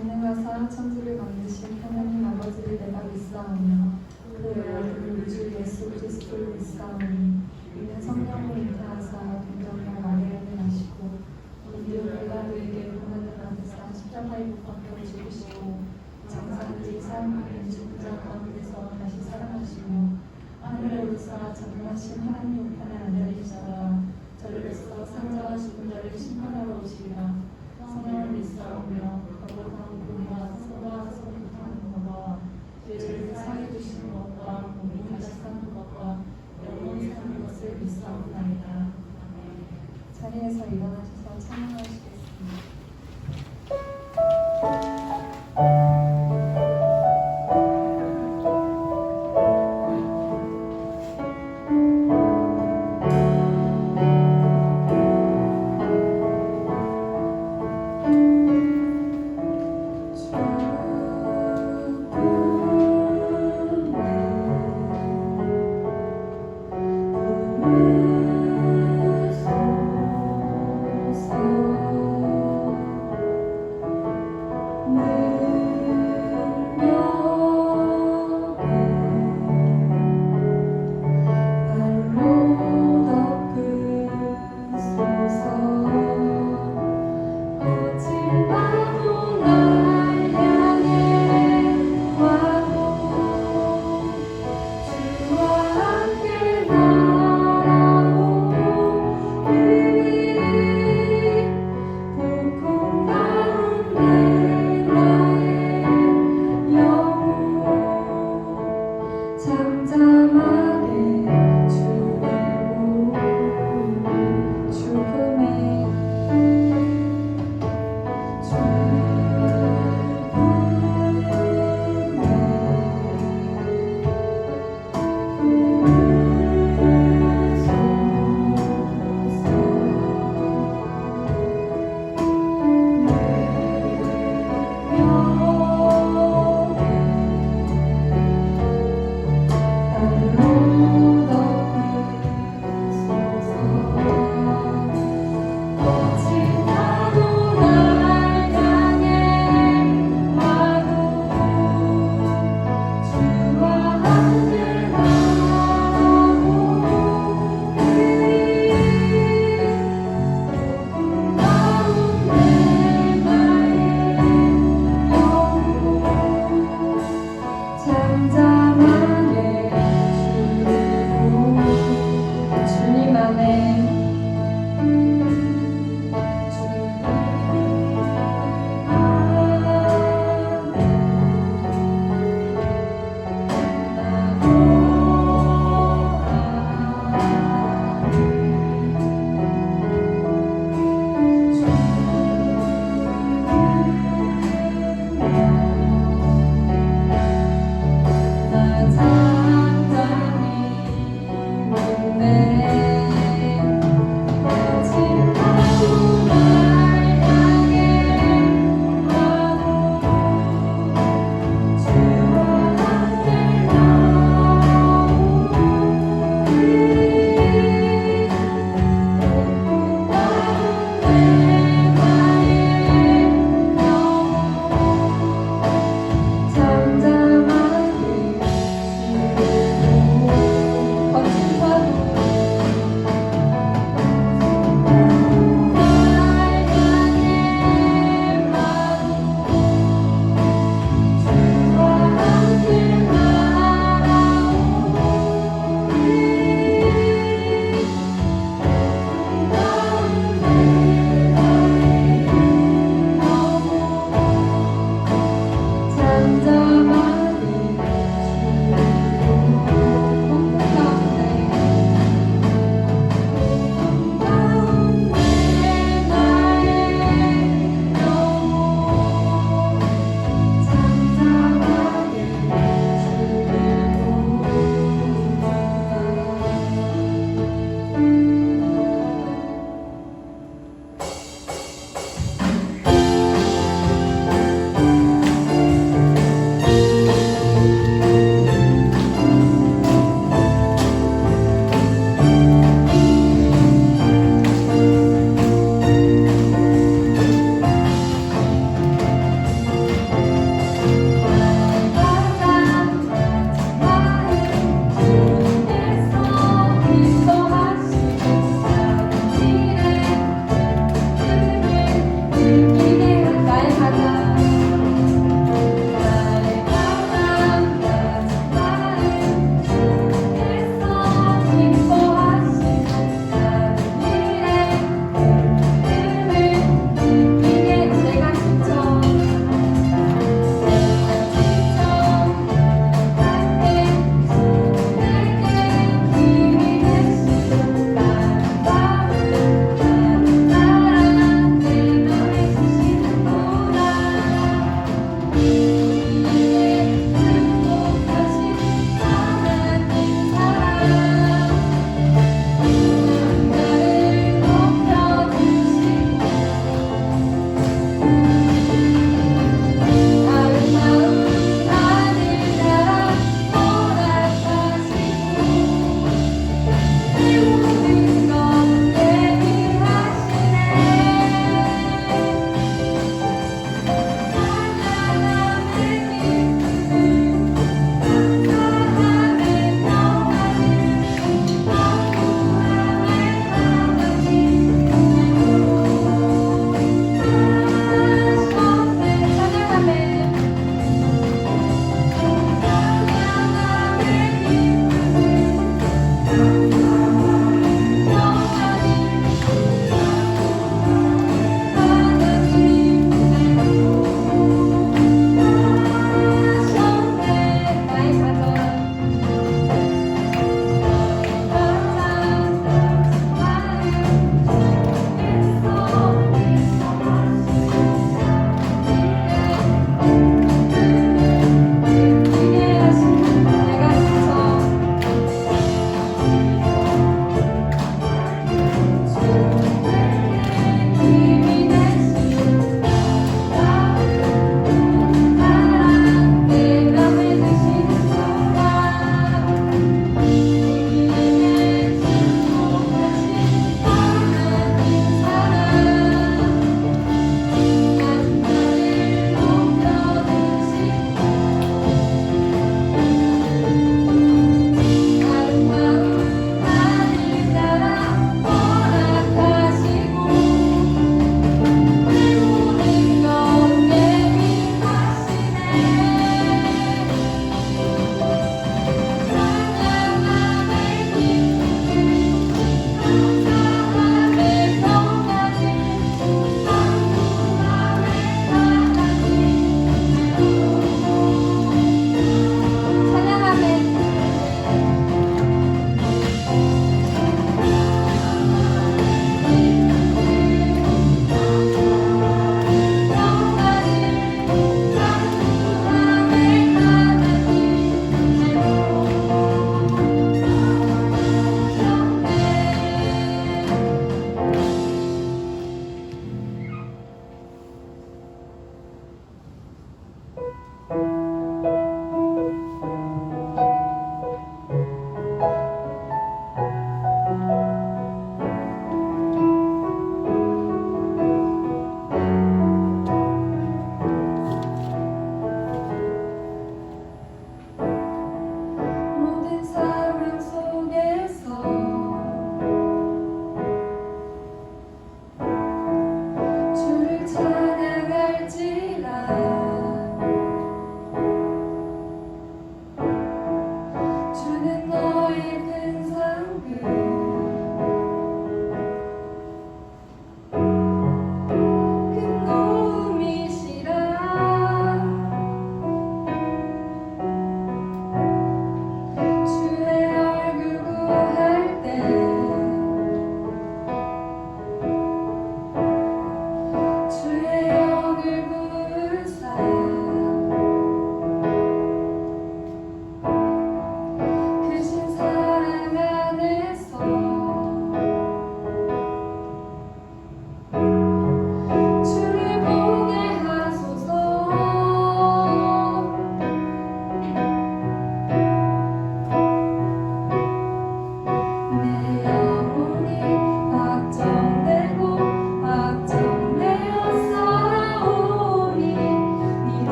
전능하사 천지를 만드신 하나님 아버지를 내가 믿사오며 그 외아들 우리 주 예수 그리스도를 믿사오니 이는 성령을 잉태하사 동정녀 마리아를 낳으시고 본디오 빌라도에게 고난을 받으사 십자가에 못 박혀 죽으시고 장사한 지 사흘 만에 죽은 자 가운데서 다시 살아나시고 하늘에 오르사 전능하신 하나님 우편에 앉아 계시다가 저리로서 산자와 죽은 자를 심판하러 오시리라. 성령을 믿사오며 거룩한 공의와 선과 성부하는 것과 죄를 사해 주시는 것과 몸이 다시 사는 것과 영원히 사는 것을 믿사옵나이다. 자리에서 일어나셔서 찬양하시겠습니다.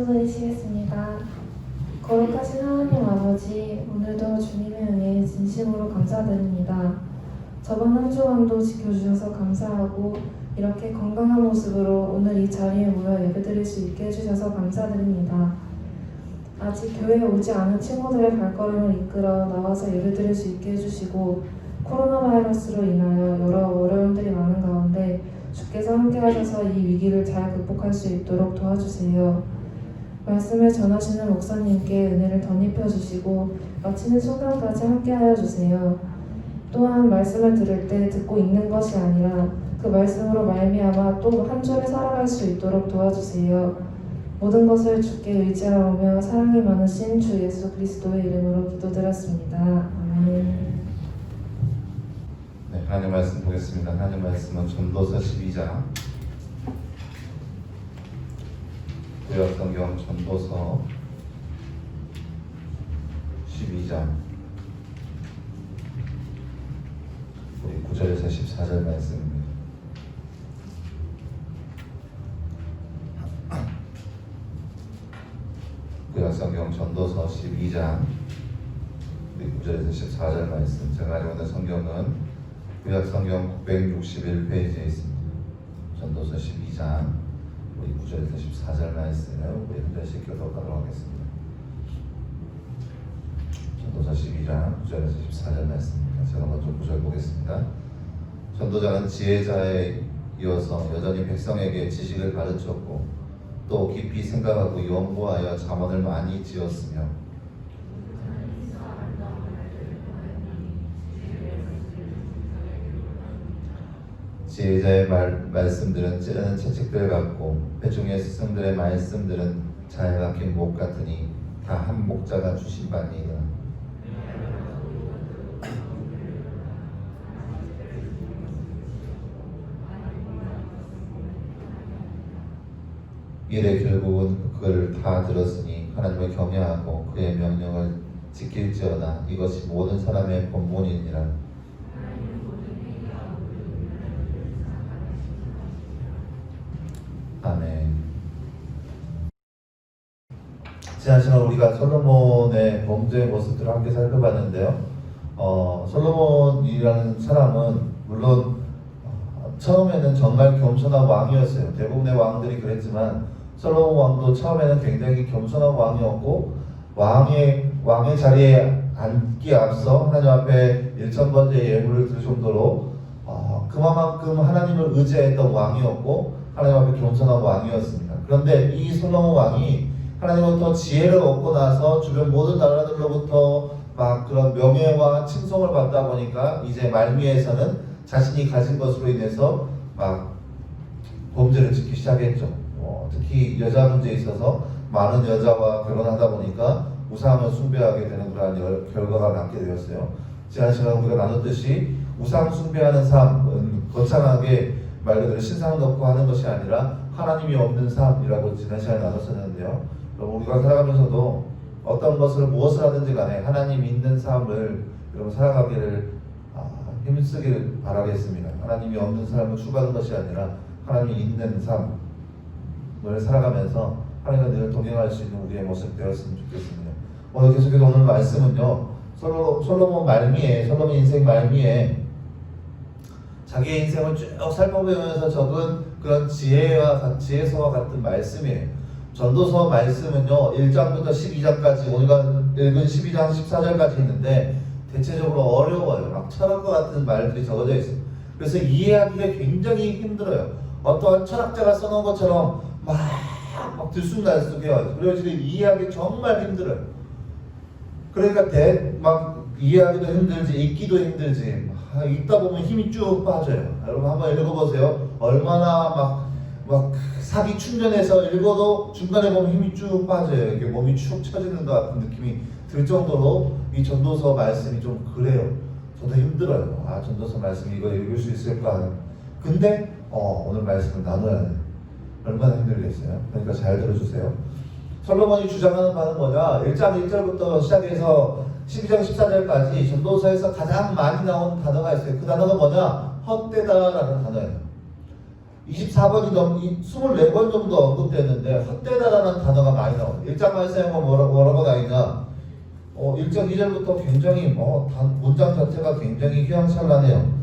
기도드리시겠습니다. 거룩하신 하나님 아버지, 오늘도 주님의 은혜에 진심으로 감사드립니다. 저번 한 주간도 지켜주셔서 감사하고 이렇게 건강한 모습으로 오늘 이 자리에 모여 예배드릴 수 있게 해주셔서 감사드립니다. 아직 교회에 오지 않은 친구들의 발걸음을 이끌어 나와서 예배드릴 수 있게 해주시고 코로나 바이러스로 인하여 여러 어려움들이 많은 가운데 주께서 함께 하셔서 이 위기를 잘 극복할 수 있도록 도와주세요. 말씀을 전하시는 목사님께 은혜를 덧입혀 주시고 마치는 순간까지 함께 하여 주세요. 또한 말씀을 들을 때 듣고 읽는 것이 아니라 그 말씀으로 말미암아 또 한 주를 살아갈 수 있도록 도와주세요. 모든 것을 주께 의지하오며 사랑이 많으신 주 예수 그리스도의 이름으로 기도드렸습니다. 아멘. 네, 하나님 말씀 보겠습니다. 하나님 말씀은 전도서 12장, 구약성경 전도서 12장 우리 9절에서 14절 말씀입니다. 구약성경 전도서 12장 우리 9절에서 14절 말씀. 제가 가지고 있는 성경은 구약성경 961페이지에 있습니다. 전도서 12장 우리 9절에서 14절 말씀을 우리 한 절씩 교독하도록 하겠습니다. 전도서 12장 9절에서 14절 말씀입니다. 제가 먼저 9절 보겠습니다. 전도자는 지혜자에 이어서 여전히 백성에게 지식을 가르쳤고 또 깊이 생각하고 연구하여 잠언을 많이 지었으며 지혜자의 말씀들은 찌르는 채찍들 같고 회중의 스승들의 말씀들은 잘 박힌 목 같으니 다 한 목자가 주신 바니이다. 이래 결국은 그를 다 들었으니 하나님을 경외하고 그의 명령을 지킬지어다. 이것이 모든 사람의 본문이니라. 아멘. 지난 시간 우리가 솔로몬의 범죄의 모습들을 함께 살펴봤는데요. 솔로몬이라는 사람은 물론 처음에는 정말 겸손한 왕이었어요. 대부분의 왕들이 그랬지만 솔로몬 왕도 처음에는 굉장히 겸손한 왕이었고 왕의 자리에 앉기 앞서 하나님 앞에 1000번째 예물을 드릴 정도로 그만큼 하나님을 의지했던 왕이었고 하나님 앞에 겸손한 왕이었습니다. 그런데 이 솔로몬 왕이 하나님으로부터 지혜를 얻고 나서 주변 모든 나라들로부터 막 그런 명예와 칭송을 받다 보니까 이제 말미에서는 자신이 가진 것으로 인해서 막 범죄를 짓기 시작했죠. 특히 여자 문제에 있어서 많은 여자와 결혼하다 보니까 우상을 숭배하게 되는 그런 결과가 남게 되었어요. 지난 시간에 우리가 나눴듯이 우상 숭배하는 삶은 거창하게 말 그대로 신상을 넣고 하는 것이 아니라 하나님이 없는 삶이라고 지난 시간에 나눴었는데요. 우리가 살아가면서도 어떤 것을 무엇을 하든지 간에 하나님 있는 삶을 여러분 살아가기를 힘쓰기를 바라겠습니다. 하나님이 없는 삶을 추구하는 것이 아니라 하나님이 있는 삶을 살아가면서 하나님과 늘 동행할 수 있는 우리의 모습 되었으면 좋겠습니다. 오늘 계속해서 오늘 말씀은요, 솔로몬 인생 말미에 자기의 인생을 쭉 살펴보면서 적은 그런 지혜서와 같은 말씀이에요. 전도서 말씀은요 1장부터 12장까지 우리가 읽은 12장 14절까지 있는데 대체적으로 어려워요. 막 철학과 같은 말들이 적어져 있어요. 그래서 이해하기가 굉장히 힘들어요. 어떠한 철학자가 써놓은 것처럼 막 들쑥날쑥해요. 그래서 지금 이해하기 정말 힘들어요. 그러니까 막 이해하기도 힘들지 읽기도 힘들지 읽다 보면 힘이 쭉 빠져요. 여러분 한번 읽어보세요. 얼마나 막 사기 충전해서 읽어도 중간에 보면 힘이 쭉 빠져요. 이렇게 몸이 축 처지는 것 같은 느낌이 들 정도로 이 전도서 말씀이 좀 그래요. 저도 힘들어요. 전도서 말씀 이거 읽을 수 있을까? 근데 오늘 말씀을 나눠야 돼. 얼마나 힘들겠어요. 그러니까 잘 들어주세요. 솔로몬이 주장하는 바는 뭐냐? 1장 1절부터 시작해서 12장 14절까지 전도서에서 가장 많이 나온 단어가 있어요. 그 단어가 뭐냐? 헛되다라는 단어예요. 24번이 24번 정도 언급됐는데 헛되다라는 단어가 많이 나와요. 1장 말씀에 뭐라고 나있냐? 1장 2절부터 굉장히 문장 자체가 굉장히 휘황찬란해요.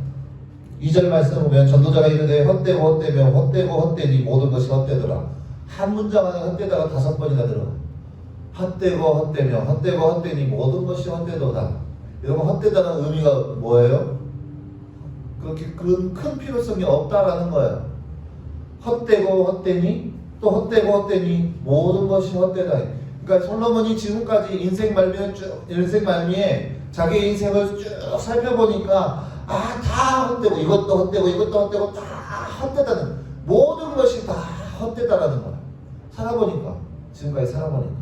2절 말씀 보면 전도자가 이르되 헛되고 헛되며 헛되고 헛되니 모든 것이 헛되더라. 한 문장 안에 헛되다가 5번이나 들어가요. 헛되고 헛되며 헛되고 헛되니 모든 것이 헛되도다. 여러분 헛되다는 의미가 뭐예요? 그렇게 큰 필요성이 없다라는 거예요. 헛되고 헛되니 또 헛되고 헛되니 모든 것이 헛되다. 그러니까 솔로몬이 지금까지 인생 말미에 자기의 인생을 쭉 살펴보니까 다 헛되고 이것도 헛되고 이것도 헛되고 다 헛되다는 모든 것이 다 헛되다라는 거예요. 지금까지 살아보니까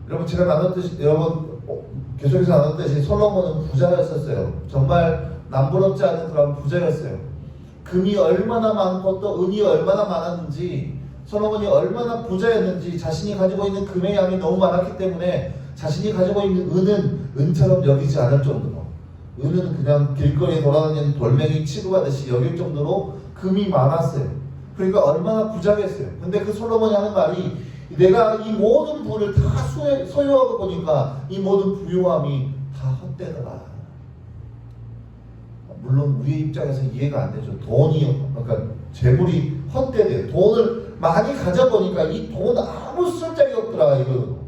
여러분 제가 나눴듯이 계속해서 나눴듯이 솔로몬은 부자였었어요. 정말 남부럽지 않은 그런 부자였어요. 금이 얼마나 많고 또 은이 얼마나 많았는지 솔로몬이 얼마나 부자였는지 자신이 가지고 있는 금의 양이 너무 많았기 때문에 자신이 가지고 있는 은은 은처럼 여기지 않을 정도로 은은 그냥 길거리에 돌아다니는 돌멩이 취급하듯이 여길 정도로 금이 많았어요. 그러니까 얼마나 부자겠어요. 근데 그 솔로몬이 하는 말이 내가 이 모든 부를 다 소유하고 보니까 이 모든 부유함이 다 헛되더라. 물론 우리 입장에서 이해가 안 되죠. 그러니까 재물이 헛되대요. 돈을 많이 가져보니까 이 돈 아무 쓸데기 없더라. 이거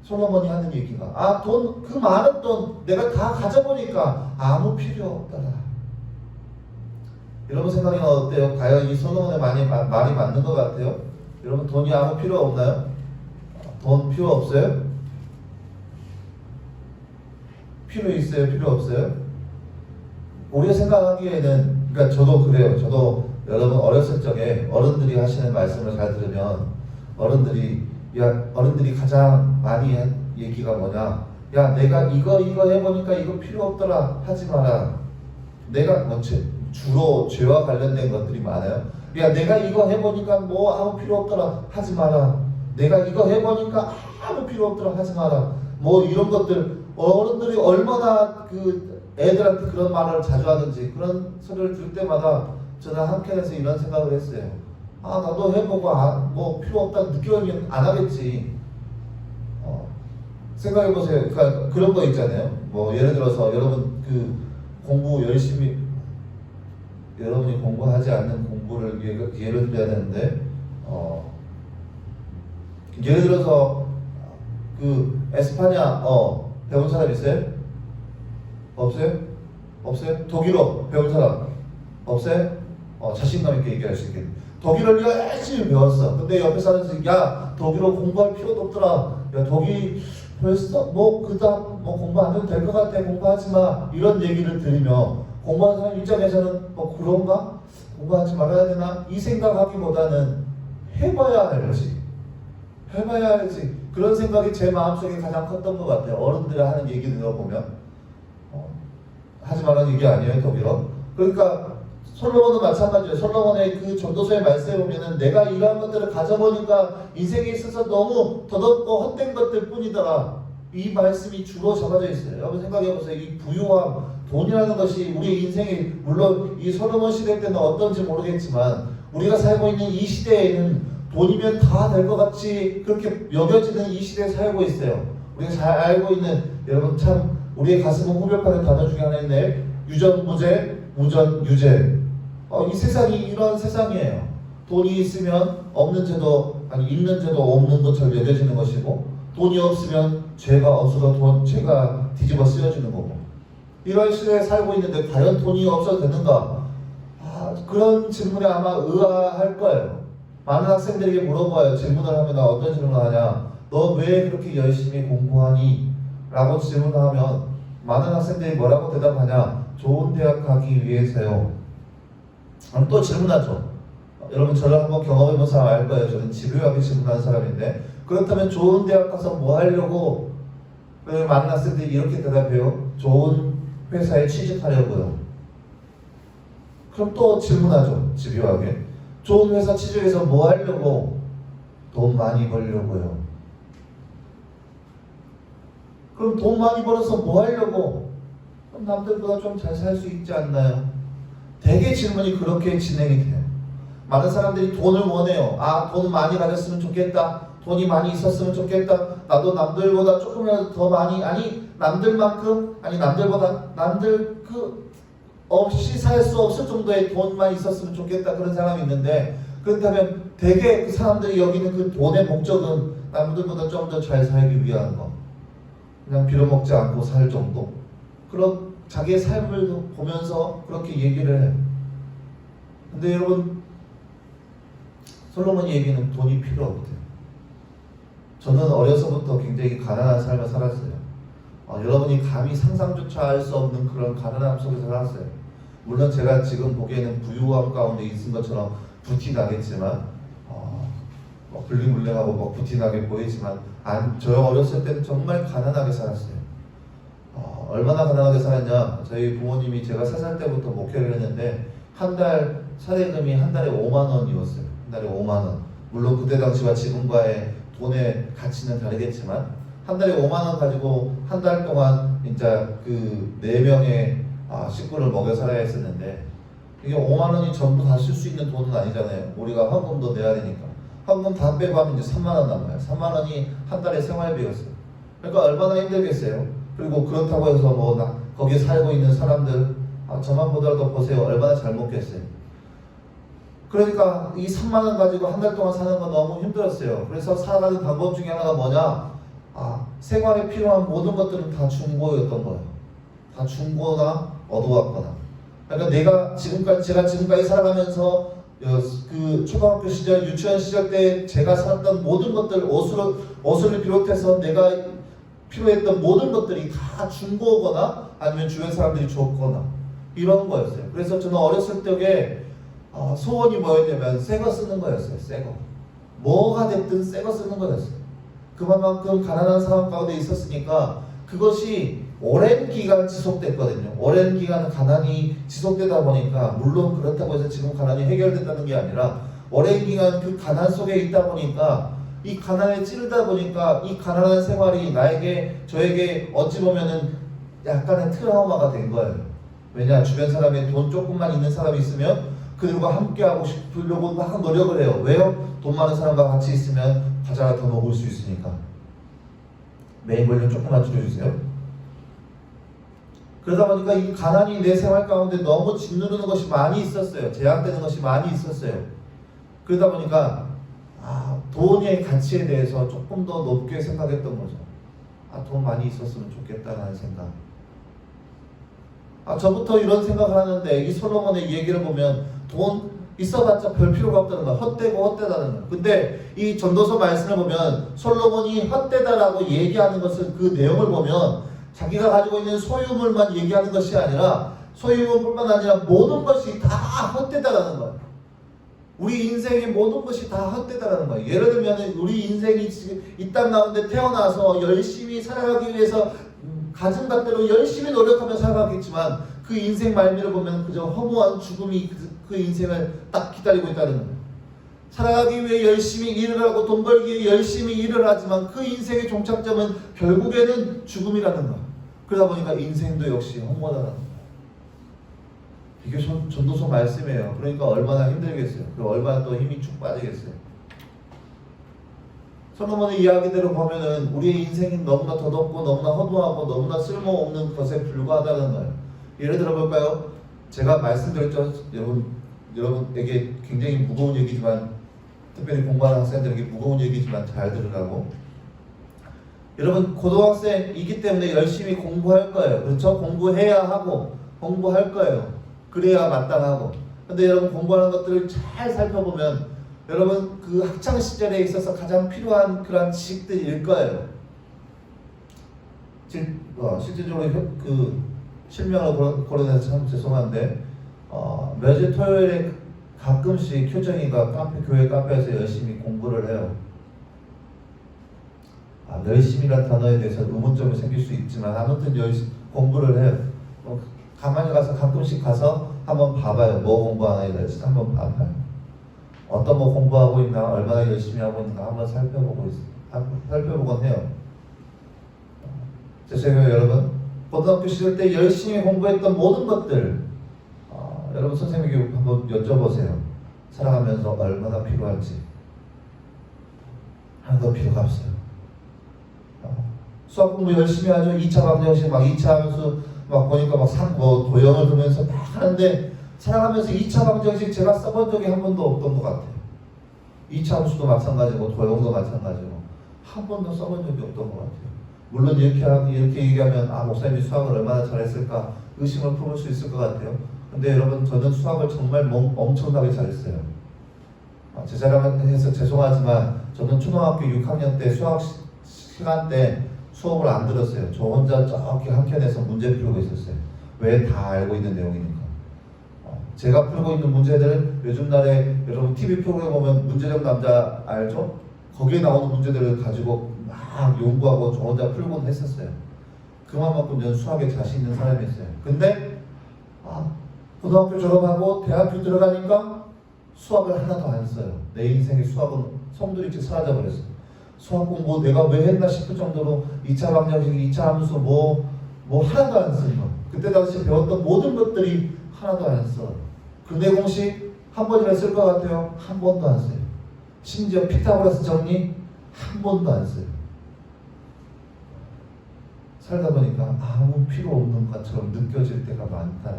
솔로몬이 하는 얘기가 그 많은 돈 내가 다 가져보니까 아무 필요 없더라. 여러분 생각이 어때요? 과연 이 솔로몬의 말이 맞는 것 같아요? 여러분 돈이 아무 필요 없나요? 돈 필요 없어요? 필요 있어요? 필요 없어요? 우리가 생각하기에는 그러니까 저도 그래요. 저도 여러분 어렸을 적에 어른들이 하시는 말씀을 잘 들으면 어른들이 가장 많이 한 얘기가 뭐냐? 야 내가 이거 해보니까 이거 필요 없더라 하지 마라. 내가 주로 죄와 관련된 것들이 많아요. 야 내가 이거 해보니까 뭐 아무 필요 없더라 하지 마라. 내가 이거 해보니까 아무 필요 없더라 하지 마라. 뭐 이런 것들 어른들이 얼마나 애들한테 그런 말을 자주 하든지 그런 소리를 들을 때마다 저는 한켠에서 이런 생각을 했어요. 나도 해보고 뭐 필요 없다 느끼면 안 하겠지. 생각해보세요. 그러니까 그런 거 있잖아요. 뭐 예를 들어서 여러분 공부 열심히 여러분이 공부하지 않는 공부를 예를 들어야 되는데 예를 들어서 에스파냐 배운 사람 있어요? 없어요? 독일어 배운 사람 없어요? 자신감 있게 얘기할 수 있겠네. 독일어를 열심히 배웠어. 근데 옆에 사람들이 야 독일어 공부할 필요도 없더라. 야 독일 벌써 그다음 공부 안 해도 될 것 같아. 공부하지 마. 이런 얘기를 들으며 공부하는 사람 입장에서는 그런가? 공부하지 말아야 되나? 이 생각하기보다는 해봐야 알지. 그런 생각이 제 마음속에 가장 컸던 것 같아요. 어른들이 하는 얘기 들어보면 하지 말라는 얘기 아니에요, 독일어. 그러니까 솔로몬도 마찬가지예요. 솔로몬의 그 전도서의 말씀에 보면은 내가 이러한 것들을 가져보니까 인생에 있어서 너무 더덥고 헛된 것들 뿐이더라. 이 말씀이 주로 적어져 있어요. 여러분 생각해보세요. 이 부유함, 돈이라는 것이 우리 인생에 물론 이 솔로몬 시대 때는 어떤지 모르겠지만 우리가 살고 있는 이 시대에는 돈이면 다 될 것 같이 그렇게 여겨지는 이 시대에 살고 있어요. 우리가 잘 알고 있는 여러분 참 우리의 가슴을 후벼파는 단어 중에 하나인데 유전무죄, 무전유죄. 이 세상이 이런 세상이에요. 돈이 있으면 없는 죄도 있는 죄도 없는 것처럼 여겨지는 것이고 돈이 없으면 죄가 없어도 죄가 뒤집어 쓰여지는 거고 이런 시대에 살고 있는데 과연 돈이 없어도 되는가? 그런 질문에 아마 의아할 거예요. 많은 학생들에게 물어봐요. 질문을 하면 나 어떤 질문을 하냐? 너 왜 그렇게 열심히 공부하니? 라고 질문을 하면 많은 학생들이 뭐라고 대답하냐? 좋은 대학 가기 위해서요. 그럼 또 질문하죠. 여러분 저를 한번 경험해본 사람 알 거예요. 저는 집요하게 질문하는 사람인데 그렇다면 좋은 대학 가서 뭐 하려고? 많은 학생들이 이렇게 대답해요. 좋은 회사에 취직하려고요. 그럼 또 질문하죠. 집요하게. 좋은 회사 취직해서 뭐 하려고? 돈 많이 벌려고요. 그럼 돈 많이 벌어서 뭐 하려고? 그럼 남들보다 좀 잘 살 수 있지 않나요? 대개 질문이 그렇게 진행이 돼요. 많은 사람들이 돈을 원해요. 돈 많이 가졌으면 좋겠다. 돈이 많이 있었으면 좋겠다. 나도 남들보다 조금이라도 더 많이, 남들만큼, 남들보다, 남들 없이 살 수 없을 정도의 돈만 있었으면 좋겠다. 그런 사람이 있는데, 그렇다면 대개 그 사람들이 여기는 그 돈의 목적은 남들보다 좀 더 잘 살기 위한 거. 그냥 빌어먹지 않고 살 정도. 그런 자기의 삶을 보면서 그렇게 얘기를 해요. 근데 여러분, 솔로몬이 얘기는 돈이 필요 없대요. 저는 어려서부터 굉장히 가난한 삶을 살았어요. 여러분이 감히 상상조차 할 수 없는 그런 가난함 속에서 살았어요. 물론 제가 지금 보기에는 부유함 가운데 있은 것처럼 부티나겠지만, 블링블링하고 부티나게 보이지만, 저 어렸을 때는 정말 가난하게 살았어요. 얼마나 가난하게 살았냐? 저희 부모님이 제가 3살 때부터 목회를 했는데 한 달 사례금이 한 달에 5만 원이었어요. 한 달에 5만 원. 물론 그때 당시와 지금과의 돈의 가치는 다르겠지만 한 달에 5만 원 가지고 한 달 동안 진짜 그 4명의 식구를 먹여 살아야 했었는데, 이게 5만 원이 전부 다 쓸 수 있는 돈은 아니잖아요. 우리가 헌금도 내야 되니까. 헌금 다 빼고 하면 이제 3만 원 남아요. 3만 원이 한 달에 생활비였어요. 그러니까 얼마나 힘들겠어요. 그리고 그렇다고 해서 거기에 살고 있는 사람들, 저만 보더라도 보세요. 얼마나 잘 먹겠어요. 그러니까 이 3만 원 가지고 한 달 동안 사는 건 너무 힘들었어요. 그래서 살아가는 방법 중에 하나가 뭐냐? 생활에 필요한 모든 것들은 다 중고였던 거예요. 다 중고나 얻어왔거나. 그러니까 제가 지금까지 살아가면서 그 초등학교 시절, 유치원 시절 때 제가 살았던 모든 것들, 옷을 비롯해서 내가 필요했던 모든 것들이 다 중고거나 아니면 주변 사람들이 줬거나 이런 거였어요. 그래서 저는 어렸을 적에 소원이 뭐였냐면 새 거 쓰는 거였어요. 새 거. 뭐가 됐든 새 거 쓰는 거였어요. 그만큼 가난한 상황 가운데 있었으니까 그것이 오랜 기간 지속됐거든요. 오랜 기간 가난이 지속되다 보니까, 물론 그렇다고 해서 지금 가난이 해결됐다는 게 아니라 오랜 기간 그 가난 속에 있다 보니까, 이 가난에 찌르다 보니까 이 가난한 생활이 저에게 어찌 보면은 약간의 트라우마가 된 거예요. 왜냐, 주변 사람이 돈 조금만 있는 사람이 있으면 그들과 함께 하고 싶으려고 막 노력을 해요. 왜요? 돈 많은 사람과 같이 있으면 과자를 더 먹을 수 있으니까. 메인 볼륨 조금만 줄여주세요. 그러다 보니까 이 가난이 내 생활 가운데 너무 짓누르는 것이 많이 있었어요. 제약되는 것이 많이 있었어요. 그러다 보니까 돈의 가치에 대해서 조금 더 높게 생각했던 거죠. 돈 많이 있었으면 좋겠다라는 생각. 저부터 이런 생각을 하는데, 이 솔로몬의 얘기를 보면 돈 있어봤자 별 필요가 없다는 거야. 헛되고 헛되다는 거야. 근데 이 전도서 말씀을 보면 솔로몬이 헛되다라고 얘기하는 것은, 그 내용을 보면 자기가 가지고 있는 소유물만 얘기하는 것이 아니라, 소유물뿐만 아니라 모든 것이 다 헛되다라는 거야. 우리 인생의 모든 것이 다 헛되다라는 거야. 예를 들면 우리 인생이 이 땅 가운데 태어나서 열심히 살아가기 위해서 가진 것대로 열심히 노력하며 살아가겠지만, 그 인생 말미를 보면 그저 허무한 죽음이 그 인생을 딱 기다리고 있다는 거예요. 살아가기 위해 열심히 일을 하고 돈 벌기 위해 열심히 일을 하지만 그 인생의 종착점은 결국에는 죽음이라는 거예요. 그러다 보니까 인생도 역시 허무하다는 거예요. 이게 전도서 말씀이에요. 그러니까 얼마나 힘들겠어요. 얼마나 또 힘이 쭉 빠지겠어요. 솔로몬의 이야기대로 보면은 우리의 인생이 너무나 더덥고 너무나 허무하고 너무나 쓸모없는 것에 불과하다는 거예요. 예를 들어 볼까요? 제가 말씀드렸죠. 여러분에게 굉장히 무거운 얘기지만, 특별히 공부하는 학생들에게 무거운 얘기지만 잘 들으라고. 여러분, 고등학생이기 때문에 열심히 공부할 거예요. 그렇죠? 공부해야 하고 공부할 거예요. 그래야 마땅하고. 근데 여러분, 공부하는 것들을 잘 살펴보면 여러분 그 학창 시절에 있어서 가장 필요한 그런 지식들일 거예요. 실질적으로 그 실명을 거론해서 참 죄송한데, 매주 토요일에 가끔씩 효정이가 교회 카페에서 열심히 공부를 해요. 열심히란 단어에 대해서 의문점이 생길 수 있지만 아무튼 열심히 공부를 해요. 가만히 가서 가끔씩 가서 한번 봐봐요. 뭐 공부하나 이래서 한번 봐봐요. 어떤 거 공부하고 있나, 얼마나 열심히 하고 있는가 한번 살펴보곤 해요. 제가 여러분, 고등학교 시절 때 열심히 공부했던 모든 것들, 여러분 선생님에게 한번 여쭤보세요. 살아가면서 얼마나 필요한지. 하나도 필요가 없어요. 수학 공부 열심히 하죠. 2차 방정식 막 2차 함수 막 보니까 도형을 두면서 막 하는데 살아가면서 2차 방정식 제가 써본 적이 한 번도 없던 것 같아요. 2차 함수도 마찬가지고 도형도 마찬가지고 한 번도 써본 적이 없던 것 같아요. 물론 이렇게 얘기하면 목사님이 수학을 얼마나 잘했을까 의심을 품을 수 있을 것 같아요. 근데 여러분 저는 수학을 정말 엄청나게 잘했어요. 제 자랑해서 죄송하지만 저는 초등학교 6학년 때 수학 시간 때 수업을 안 들었어요. 저 혼자 저렇게 한켠에서 문제 풀고 있었어요. 왜? 다 알고 있는 내용이니까. 제가 풀고 있는 문제들 요즘 날에 여러분 TV 프로그램 보면 문제적 남자 알죠? 거기에 나오는 문제들을 가지고 막 연구하고 저 혼자 풀곤 했었어요. 그만큼 저는 수학에 자신 있는 사람이었어요. 근데 고등학교 졸업하고 대학교 들어가니까 수학을 하나도 안 써요. 내 인생의 수학은 송두리째 사라져버렸어요. 수학 공부 내가 왜 했나 싶을 정도로 2차 방정식, 2차 함수 뭐 하나도 안 쓰는 거. 그때 당시 배웠던 모든 것들이 하나도 안 써. 근대 공식 한 번이나 쓸 것 같아요? 한 번도 안 써요. 심지어 피타고라스 정리 한 번도 안 써요. 살다 보니까 아무 필요 없는 것처럼 느껴질 때가 많다.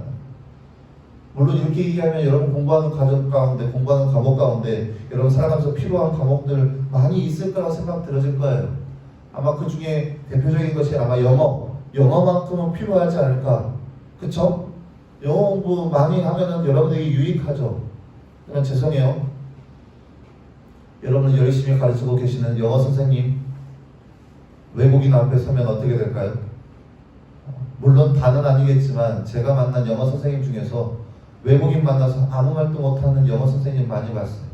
물론 이렇게 얘기하면 여러분 공부하는 가족 가운데, 공부하는 과목 가운데 여러분 살아가면서 필요한 과목들 많이 있을 거라고 생각 들어질 거예요. 아마 그 중에 대표적인 것이 아마 영어만큼은 필요하지 않을까. 그쵸? 영어 공부 많이 하면은 여러분에게 유익하죠. 그러면 죄송해요. 여러분을 열심히 가르치고 계시는 영어 선생님, 외국인 앞에 서면 어떻게 될까요? 물론 다는 아니겠지만 제가 만난 영어 선생님 중에서 외국인 만나서 아무 말도 못하는 영어 선생님 많이 봤어요.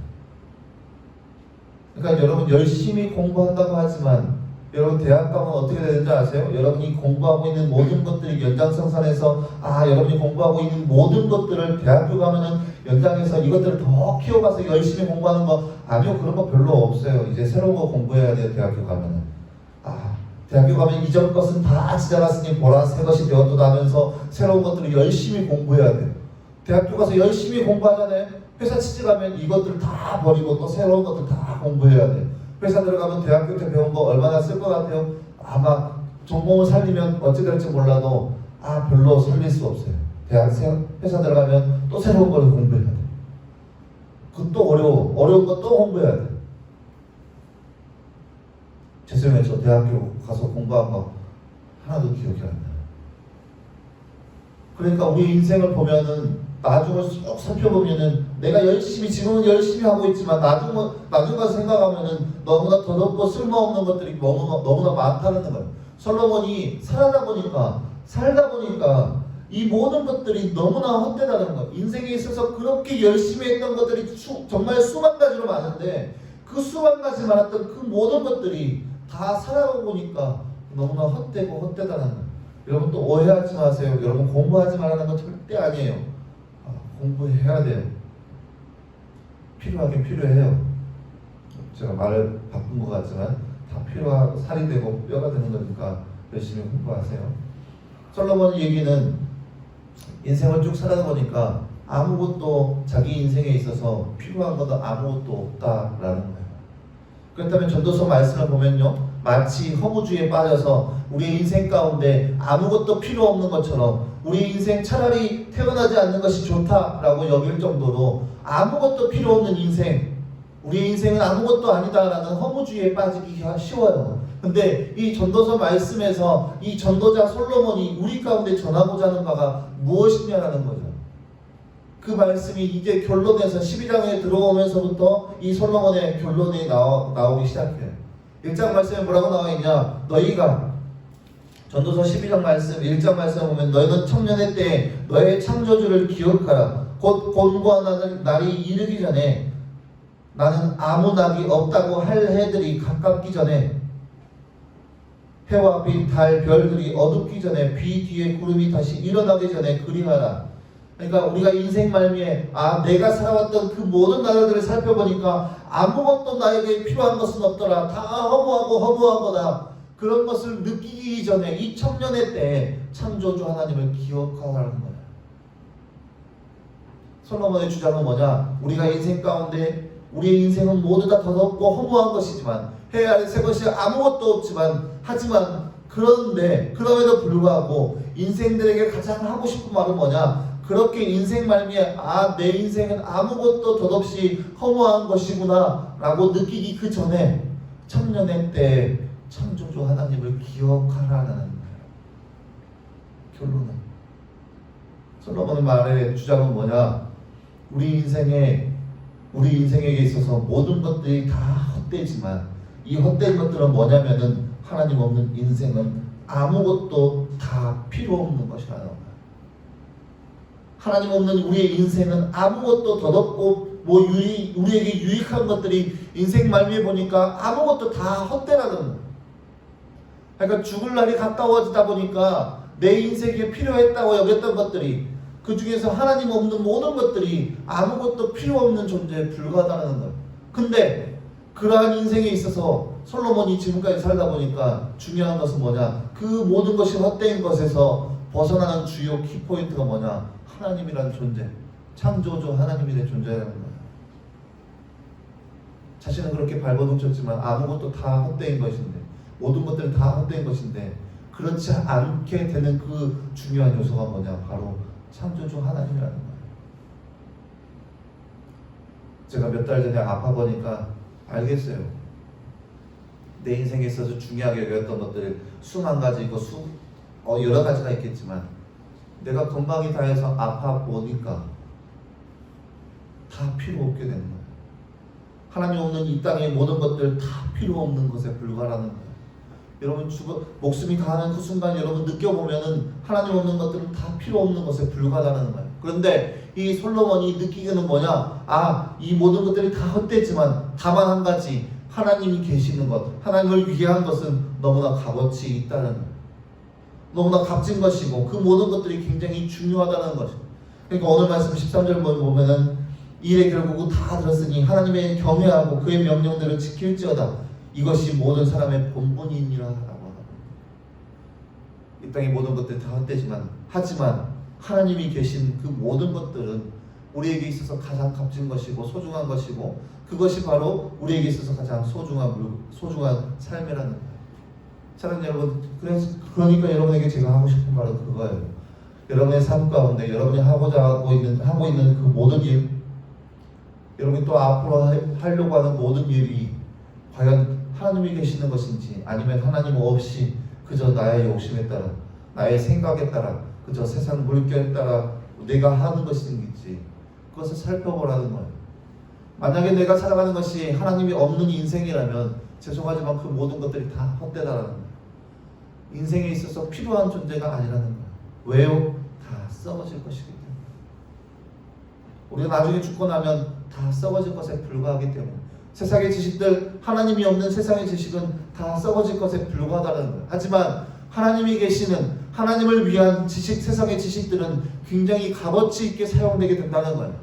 그러니까 여러분 열심히 공부한다고 하지만 여러분 대학 가면 어떻게 되는지 아세요? 여러분이 공부하고 있는 모든 것들이 연장선상에서 여러분이 공부하고 있는 모든 것들을 대학교 가면은 연장해서 이것들을 더 키워가서 열심히 공부하는 거 아니요, 그런 거 별로 없어요. 이제 새로운 거 공부해야 돼요. 대학교 가면은 대학교 가면 이전 것은 다 지나갔으니 보라 새 것이 되었다 하면서 새로운 것들을 열심히 공부해야 돼요. 대학교 가서 열심히 공부하잖아요. 회사 취직하면 이것들을 다 버리고 또 새로운 것들 다 공부해야 돼요. 회사 들어가면 대학교 때 배운 거 얼마나 쓸 것 같아요? 아마 전공을 살리면 어찌 될지 몰라도 별로 살릴 수 없어요. 회사 들어가면 또 새로운 걸 공부해야 돼요. 그것도 어려운 거 또 공부해야 돼요. 죄송해요. 저 대학교 가서 공부한 거 하나도 기억이 안 나요. 그러니까 우리 인생을 보면은 나중을 쭉 살펴보면은 내가 지금은 열심히 하고 있지만 나중 가서 생각하면은 너무나 더럽고 쓸모없는 것들이 너무나 많다는 거예요. 솔로몬이 살다 보니까 이 모든 것들이 너무나 헛되다는 거예요. 인생에 있어서 그렇게 열심히 했던 것들이 정말 수만 가지로 많은데 그 수만 가지 많았던 그 모든 것들이 다 살아가고 보니까 너무나 헛되다는 거예요. 여러분 또 오해하지 마세요. 여러분 공부하지 말라는 건 절대 아니에요. 공부해야 돼요. 필요하긴 필요해요. 제가 말을 바꾼 것 같지만 다 필요하고 살이 되고 뼈가 되는 거니까 열심히 공부하세요. 솔로몬 얘기는 인생을 쭉 살아보니까 아무것도 자기 인생에 있어서 필요한 것도 아무것도 없다라는 거예요. 그렇다면 전도서 말씀을 보면요, 마치 허무주의에 빠져서 우리의 인생 가운데 아무것도 필요 없는 것처럼 우리 인생 차라리 태어나지 않는 것이 좋다라고 여길 정도로 아무것도 필요 없는 인생, 우리의 인생은 아무것도 아니다라는 허무주의에 빠지기 쉬워요. 근데 이 전도서 말씀에서 이 전도자 솔로몬이 우리 가운데 전하고자 하는 바가 무엇이냐라는 거죠. 그 말씀이 이제 결론에서 12장에 들어오면서부터 이 솔로몬의 결론이 나오기 시작해요. 1장 말씀에 뭐라고 나와 있냐? 너희가 전도서 12장 말씀 1장 말씀을 보면 너희는 청년의 때에 너의 창조주를 기억하라. 곧 곤고한 날이 이르기 전에 나는 아무 낙이 없다고 할 해들이 가깝기 전에 해와 빛, 달, 별들이 어둡기 전에 비 뒤에 구름이 다시 일어나기 전에 그리하라. 그러니까 우리가 인생 말미에 내가 살아왔던 그 모든 나라들을 살펴보니까 아무것도 나에게 필요한 것은 없더라. 다 허무하거나 그런 것을 느끼기 전에 이 청년의 때에 창조주 하나님을 기억하라는 거예요. 솔로몬의 주장은 뭐냐? 우리가 인생 가운데 우리의 인생은 모두 다 더럽고 허무한 것이지만 해 아래 새 것이 아무것도 없지만 하지만 그런데 그럼에도 불구하고 인생들에게 가장 하고 싶은 말은 뭐냐? 그렇게 인생 말미에 내 인생은 아무것도 덧없이 허무한 것이구나 라고 느끼기 그 전에 청년의 때에 창조주 하나님을 기억하라는 거예요. 결론은 솔로몬의 말의 주장은 뭐냐? 우리 인생에게 있어서 모든 것들이 다 헛되지만 이 헛된 것들은 뭐냐면은 하나님 없는 인생은 아무것도 다 필요 없는 것이라는 거예요. 하나님 없는 우리의 인생은 아무것도 덧없고 우리에게 유익한 것들이 인생 말미에 보니까 아무것도 다 헛되라는 거예요. 그러니까 죽을 날이 가까워지다 보니까 내 인생에 필요했다고 여겼던 것들이 그 중에서 하나님 없는 모든 것들이 아무것도 필요 없는 존재에 불과하다는 거예요. 근데 그러한 인생에 있어서 솔로몬이 지금까지 살다 보니까 중요한 것은 뭐냐? 그 모든 것이 헛된 것에서 벗어나는 주요 키포인트가 뭐냐? 하나님이라는 존재, 창조주 하나님의 존재라는 거예요. 자신은 그렇게 발버둥쳤지만 아무것도 다 헛된 것인데 모든 것들은 다 헛된 것인데 그렇지 않게 되는 그 중요한 요소가 뭐냐? 바로 창조주 하나님이라는 거예요. 제가 몇 달 전에 아파 보니까 알겠어요. 내 인생에 있어서 중요하게 여겼던 것들이 수만 가지 있고 여러 가지가 있겠지만 내가 건강이 다해서 아파 보니까 다 필요 없게 되는 거예요. 하나님 없는 이 땅의 모든 것들 다 필요 없는 것에 불과하라는 거예요. 여러분 목숨이 다하는 그 순간 여러분 느껴보면은 하나님 없는 것들은 다 필요 없는 것에 불과하다는 거예요. 그런데 이 솔로몬이 느끼기는 뭐냐? 이 모든 것들이 다 헛되지만 다만 한 가지 하나님이 계시는 것, 하나님을 위한 것은 너무나 값어치 있다는 거예요. 너무나 값진 것이고 그 모든 것들이 굉장히 중요하다는 것이죠. 그러니까 오늘 말씀 13절 보면은 이에 결국은 다 들었으니 하나님의 경외하고 그의 명령들을 지킬지어다. 이것이 모든 사람의 본분이니라 라고 합니다. 이 땅의 모든 것들이 다 헛되지만 하지만 하나님이 계신 그 모든 것들은 우리에게 있어서 가장 값진 것이고 소중한 것이고 그것이 바로 우리에게 있어서 가장 소중한 삶이라는 거예요. 사랑하는 여러분, 그러니까 여러분에게 제가 하고 싶은 말은 그거예요. 여러분의 삶 가운데 여러분이 하고 있는 그 모든 일, 여러분이 또 앞으로 하려고 하는 모든 일이 과연 하나님이 계시는 것인지 아니면 하나님 없이 그저 나의 욕심에 따라 나의 생각에 따라 그저 세상 물결에 따라 내가 하는 것인지 그것을 살펴보라는 거예요. 만약에 내가 살아가는 것이 하나님이 없는 인생이라면 죄송하지만 그 모든 것들이 다 헛되다라는 거예요. 인생에 있어서 필요한 존재가 아니라는 거예요. 왜요? 다 썩어질 것이기 때문에. 우리가 나중에 죽고 나면 다 썩어질 것에 불과하기 때문에 세상의 지식들, 하나님이 없는 세상의 지식은 다 썩어질 것에 불과하다는 거예요. 하지만 하나님이 계시는 하나님을 위한 지식, 세상의 지식들은 굉장히 값어치 있게 사용되게 된다는 거예요.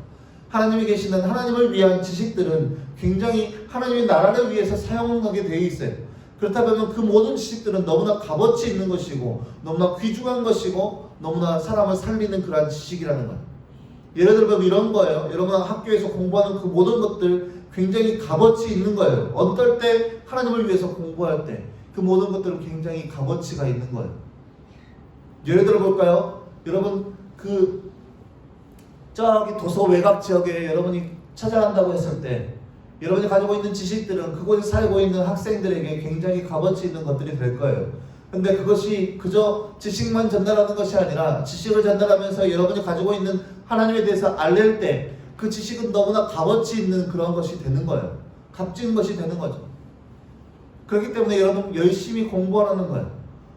하나님이 계시는 하나님을 위한 지식들은 굉장히 하나님의 나라를 위해서 사용하게 되어 있어요. 그렇다면 그 모든 지식들은 너무나 값어치 있는 것이고 너무나 귀중한 것이고 너무나 사람을 살리는 그러한 지식이라는 거예요. 예를 들면 이런 거예요. 여러분 학교에서 공부하는 그 모든 것들 굉장히 값어치 있는 거예요. 어떨 때 하나님을 위해서 공부할 때 그 모든 것들은 굉장히 값어치가 있는 거예요. 예를 들어 볼까요? 여러분 저기 도서 외곽 지역에 여러분이 찾아간다고 했을 때 여러분이 가지고 있는 지식들은 그곳에 살고 있는 학생들에게 굉장히 값어치 있는 것들이 될 거예요. 근데 그것이 그저 지식만 전달하는 것이 아니라 지식을 전달하면서 여러분이 가지고 있는 하나님에 대해서 알릴 때 그 지식은 너무나 값어치 있는 그런 것이 되는 거예요. 값진 것이 되는 거죠. 그렇기 때문에 여러분 열심히 공부하라는 거예요.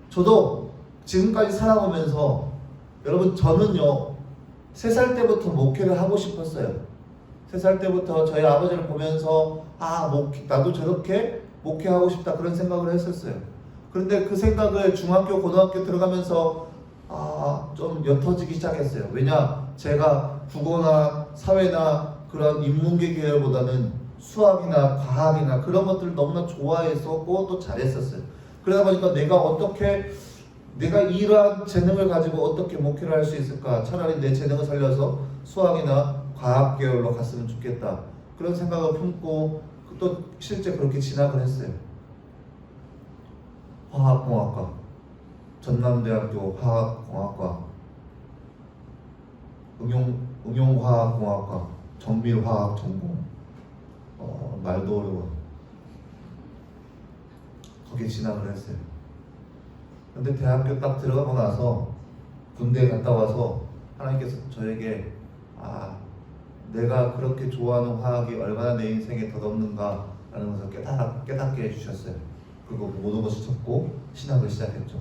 저도 지금까지 살아오면서 여러분 저는요 3살 때부터 목회를 하고 싶었어요. 3살 때부터 저희 아버지를 보면서 나도 저렇게 목회하고 싶다 그런 생각을 했었어요. 그런데 그 생각을 중학교 고등학교 들어가면서 좀 옅어지기 시작했어요. 왜냐 제가 국어나 사회나 그런 인문계 계열보다는 수학이나 과학이나 그런 것들을 너무나 좋아했었고 또 잘했었어요. 그러다 보니까 내가 이러한 재능을 가지고 어떻게 목회를 할 수 있을까? 차라리 내 재능을 살려서 수학이나 과학 계열로 갔으면 좋겠다. 그런 생각을 품고 또 실제 그렇게 진학을 했어요. 화학공학과, 전남대학교 화학공학과, 응용화학공학과, 정밀화학 전공, 말도 어려워. 거기에 진학을 했어요. 근데 대학교 딱 들어가고 나서 군대 갔다 와서 하나님께서 저에게 내가 그렇게 좋아하는 화학이 얼마나 내 인생에 덧없는가 라는 것을 깨닫게 해주셨어요. 그리고 모든 것을 접고 신학을 시작했죠.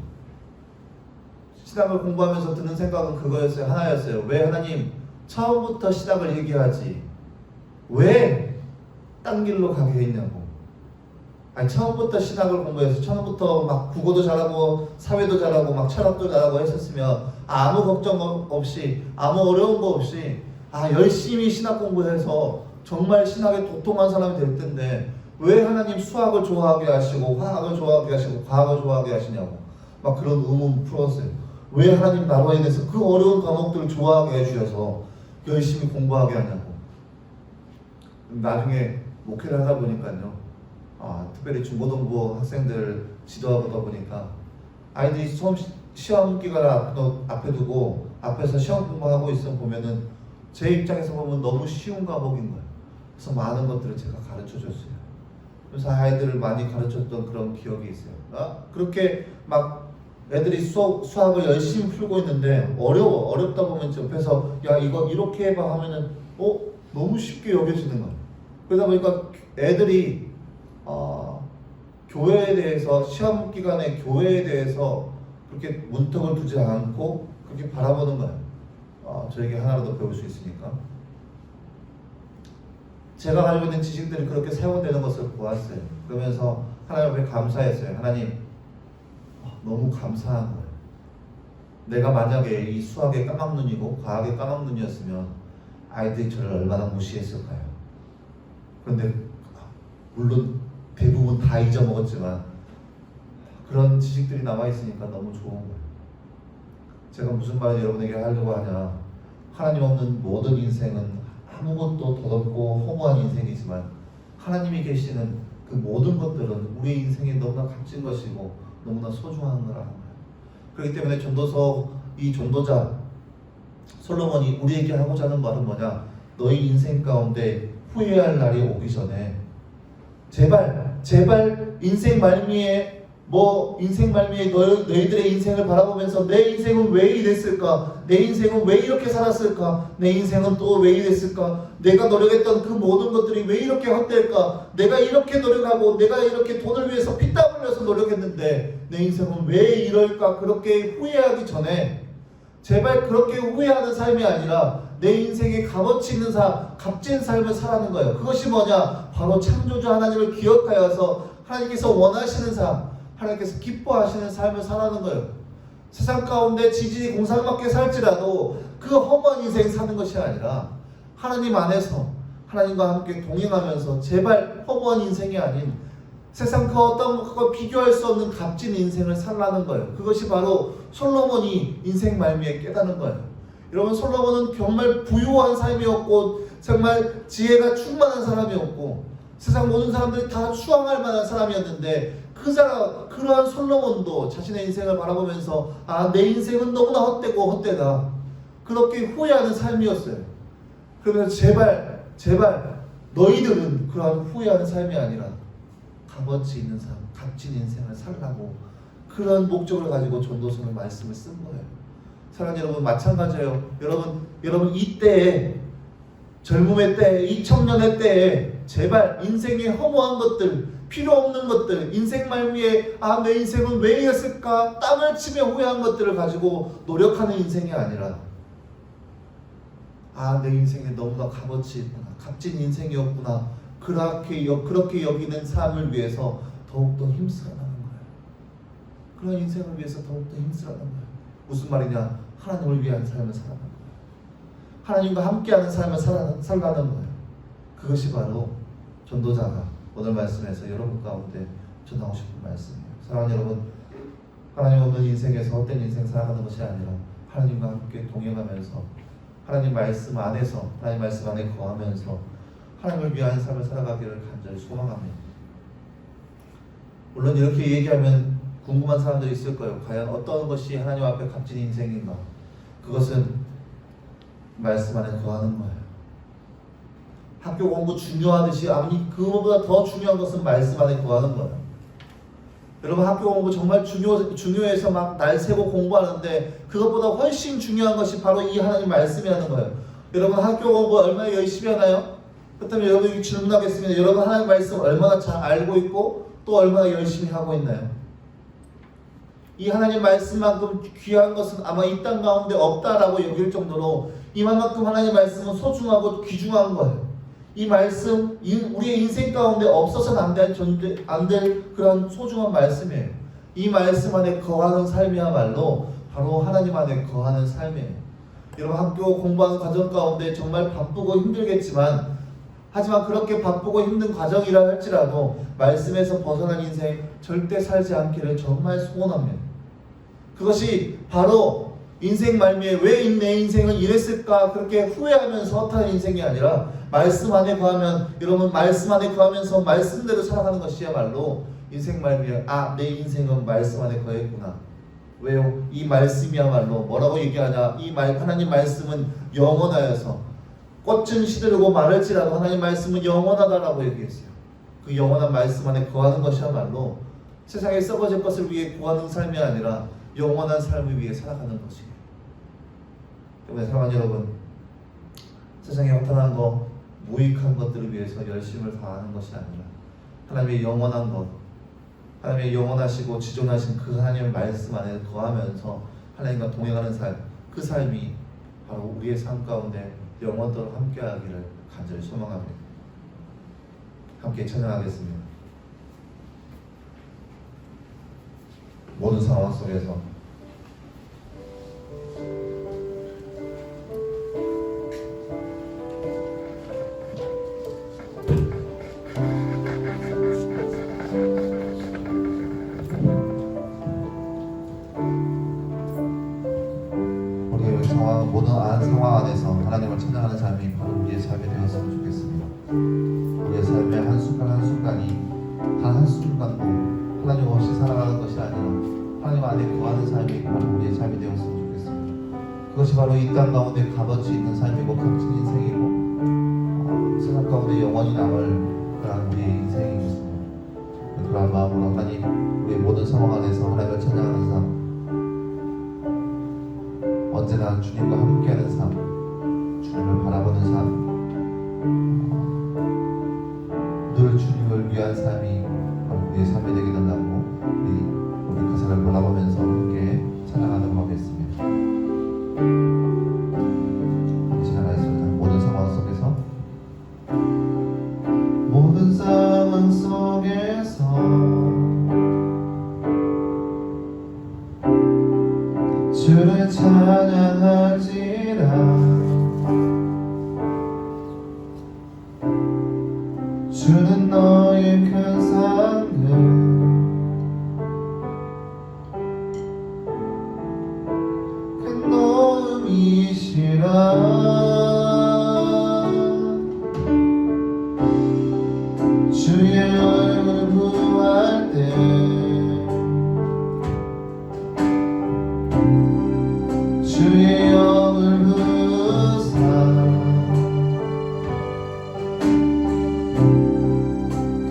신학을 공부하면서 드는 생각은 그거였어요. 하나였어요. 왜 하나님 처음부터 신학을 얘기하지? 왜 딴 길로 가게 했냐고. 아니 처음부터 신학을 공부해서 처음부터 막 국어도 잘하고 사회도 잘하고 막 철학도 잘하고 했었으면 아무 걱정 없이 아무 어려운 거 없이 열심히 신학 공부해서 정말 신학에 도통한 사람이 될 텐데 왜 하나님 수학을 좋아하게 하시고 화학을 좋아하게 하시고 과학을 좋아하게 하시냐고 막 그런 의문 풀었어요. 왜 하나님 나라에 대해서 그 어려운 과목들을 좋아하게 해주셔서 열심히 공부하게 하냐고. 나중에 목회를 하다 보니까요, 특별히 중고등부 학생들 지도하다 보니까 아이들이 시험 기간을 앞에 두고 앞에서 시험 공부하고 있으면 보면은 제 입장에서 보면 너무 쉬운 과목인 거예요. 그래서 많은 것들을 제가 가르쳐 줬어요. 그래서 아이들을 많이 가르쳤던 그런 기억이 있어요. 그렇게 막 애들이 수학을 열심히 풀고 있는데 어렵다 보면 옆에서 야 이거 이렇게 해봐 하면은 너무 쉽게 여겨지는 거예요. 그러다 보니까 애들이 교회에 대해서 시험 기간에 교회에 대해서 그렇게 문턱을 두지 않고 그렇게 바라보는 거예요. 저에게 하나라도 배울 수 있으니까. 제가 가지고 있는 지식들이 그렇게 사용되는 것을 보았어요. 그러면서 하나님 앞에 감사했어요. 하나님 너무 감사한 거예요. 내가 만약에 이 수학의 까막눈이고 과학의 까막눈이었으면 아이들이 저를 얼마나 무시했을까요? 그런데 물론 대부분 다 잊어먹었지만 그런 지식들이 남아있으니까 너무 좋은 거예요. 제가 무슨 말을 여러분에게 하려고 하냐, 하나님 없는 모든 인생은 아무것도 덧없고 허무한 인생이지만 하나님이 계시는 그 모든 것들은 우리 인생에 너무나 값진 것이고 너무나 소중한 거라는 거예요. 그렇기 때문에 전도서 이 전도자 솔로몬이 우리에게 하고자 하는 말은 뭐냐, 너희 인생 가운데 후회할 날이 오기 전에 제발 인생 말미에 너희들의 인생을 바라보면서 내 인생은 왜 이랬을까? 내 인생은 왜 이렇게 살았을까? 내 인생은 또 왜 이랬을까? 내가 노력했던 그 모든 것들이 왜 이렇게 헛될까? 내가 이렇게 노력하고 내가 이렇게 돈을 위해서 피땀 흘려서 노력했는데 내 인생은 왜 이럴까? 그렇게 후회하기 전에 제발 그렇게 후회하는 삶이 아니라 내 인생에 값어치 있는 값진 삶을 살아가는 거예요. 그것이 뭐냐? 바로 창조주 하나님을 기억하여서 하나님께서 원하시는 삶, 하나님께서 기뻐하시는 삶을 살아가는 거예요. 세상 가운데 지진이 공상맞게 살지라도 그 험한 인생 사는 것이 아니라 하나님 안에서 하나님과 함께 동행하면서 제발 허무한 인생이 아닌 세상 그 어떤 것과 비교할 수 없는 값진 인생을 살라는 거예요. 그것이 바로 솔로몬이 인생 말미에 깨닫는 거예요. 여러분, 솔로몬은 정말 부유한 삶이었고 정말 지혜가 충만한 사람이었고 세상 모든 사람들이 다 추앙할 만한 사람이었는데 그러한 솔로몬도 자신의 인생을 바라보면서 내 인생은 너무나 헛되다 그렇게 후회하는 삶이었어요. 그러면서 제발 너희들은 그러한 후회하는 삶이 아니라 값어치 있는 삶, 값진 인생을 살라고 그런 목적을 가지고 전도서의 말씀을 쓴 거예요. 사랑하는 여러분, 마찬가지예요. 여러분 이때에 젊음의 때에, 이 청년의 때에 제발 인생의 허무한 것들, 필요 없는 것들, 인생 말미에 내 인생은 왜 이랬을까 땀을 치며 후회한 것들을 가지고 노력하는 인생이 아니라 내 인생에 너무나 값어치 있구나, 값진 인생이었구나, 그렇게 여기는 삶을 위해서 더욱더 힘쓰라는 거예요. 그런 인생을 위해서 더욱더 힘쓰라는 거예요. 무슨 말이냐? 하나님을 위한 삶을 살아가는 거예요. 하나님과 함께하는 삶을 살아가는 거예요. 그것이 바로 전도자가 오늘 말씀에서 여러분 가운데 전하고 싶은 말씀이에요. 사랑하는 여러분, 하나님 없는 인생에서 헛된 인생 살아가는 것이 아니라 하나님과 함께 동행하면서 하나님 말씀 안에서 하나님 말씀 안에 거하면서 하나님을 위한 삶을 살아가기를 간절히 소망합니다. 물론 이렇게 얘기하면 궁금한 사람들이 있을 거예요. 과연 어떤 것이 하나님 앞에 값진 인생인가? 그것은 말씀 안에 거하는 거예요. 학교 공부 중요하듯이 아니 그거보다 더 중요한 것은 말씀 안에 거하는 거예요. 여러분 학교 공부 정말 중요해서 막 날 새고 공부하는데 그것보다 훨씬 중요한 것이 바로 이 하나님 말씀이라는 거예요. 여러분 학교 공부 얼마나 열심히 하나요? 그렇다면 여러분에게 질문하겠습니다. 여러분 하나님 말씀 얼마나 잘 알고 있고 또 얼마나 열심히 하고 있나요? 이 하나님 말씀만큼 귀한 것은 아마 이 땅 가운데 없다라고 여길 정도로 이만큼 하나님 말씀은 소중하고 귀중한 거예요. 이 말씀, 우리의 인생 가운데 없어서는 안 될 그런 소중한 말씀이에요. 이 말씀 안에 거하는 삶이야말로 바로 하나님 안에 거하는 삶이에요. 여러분 학교 공부하는 과정 가운데 정말 바쁘고 힘들겠지만 하지만 그렇게 바쁘고 힘든 과정이라 할지라도 말씀에서 벗어난 인생 절대 살지 않기를 정말 소원합니다. 그것이 바로 인생 말미에 왜 내 인생은 이랬을까 그렇게 후회하면서 허탄 인생이 아니라 말씀 안에 거하면 여러분 말씀 안에 거하면서 말씀대로 살아가는 것이야말로 인생 말미에 내 인생은 말씀 안에 거했구나. 왜요? 이 말씀이야말로 뭐라고 얘기하냐? 하나님 말씀은 영원하여서 꽃은 시들고 마를지라도 하나님 말씀은 영원하다라고 얘기했어요. 그 영원한 말씀 안에 거하는 것이야말로 세상에 썩어질 것을 위해 구하는 삶이 아니라 영원한 삶을 위해 살아가는 것이에요. 때문에 사랑하는 여러분, 세상에 허탄한 것, 무익한 것들을 위해서 열심을 다하는 것이 아니라 하나님의 영원한 것, 하나님의 영원하시고 지존하신 그 하나님의 말씀 안에 거하면서 하나님과 동행하는 삶, 그 삶이 바로 우리의 삶 가운데 영원토록 함께하기를 간절히 소망합니다. 함께 찬양하겠습니다. 모든 상황 속에서 우리의 모든 상황 안에서 하나님을 찬양하는 삶이 바로 우리의 삶이 되었으면 좋겠습니다. 우리의 삶의 한순간 한순간이 단 한순간도 하나님 없이 살아가는 것이 아니라 하나님 안에 거하는 삶이 바로 우리의 삶이 되었으면 좋겠습니다. 그것이 바로 이 땅 가운데 값어치 있는 삶이고 값진 인생이고 세상 가운데 영원히 남을 그런 우리의 인생이겠습니다. 그런 마음으로 하나님 우리의 모든 상황 안에서 하나님을 찬양하는 삶, 언제나 주님과 함께하는 삶, 주님을 바라보는 삶, 늘 주님을 위한 삶이 바로 우리의 삶이 되게 된다고 우리 가사를 바라보면서 함께 찬양하도록 하겠습니다. 찬양하겠습니다. 모든 상황 속에서 주를 찬양할지라. 주는 너의 큰 산을 큰 도움이시라. 주의 얼굴 구할 때 주의 영을 부으사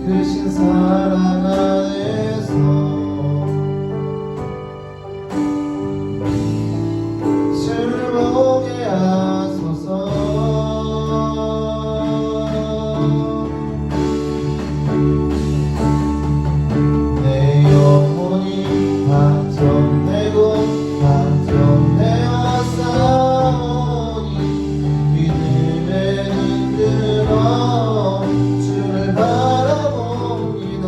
크신 사랑 안에서 주를 보게 하소서. 내 영혼이 반전되고 반전되어 싸우니 믿음에 흔들어 주를 바라봅니다.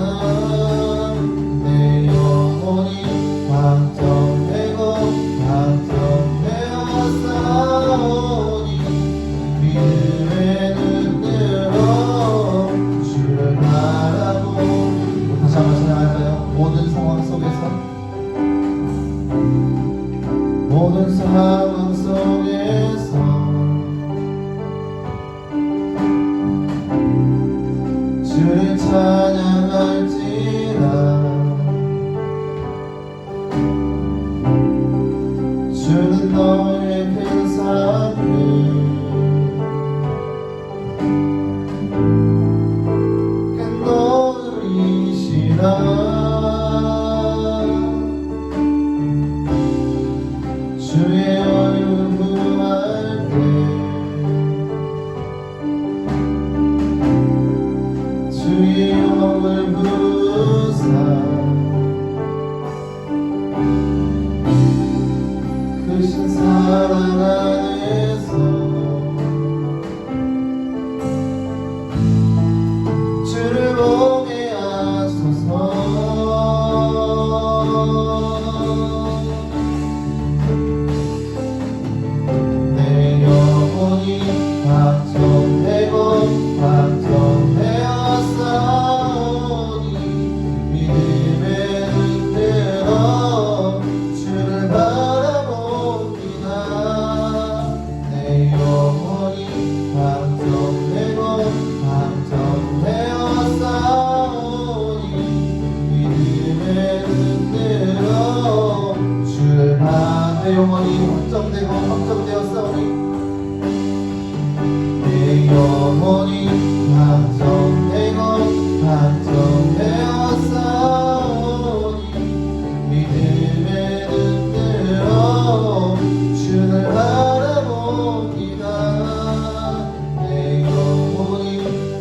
주의 얼굴 구할 때 주의 얼굴 구사 크신 사랑 안에서 주를 보게 하소서. 내 영혼이 확정되고 확정되어 싸우니 믿음의 눈으로 주를 바라봅니다. 내 영혼이 확정되고 확정되어 싸우니 믿음의 눈으로 주를 내 영혼이 확정되고 확정되어 싸우니 내 영혼이 확정되고 확정되어 싸우니 믿음의 눈으로 주를 바라봅니다. 내 영혼이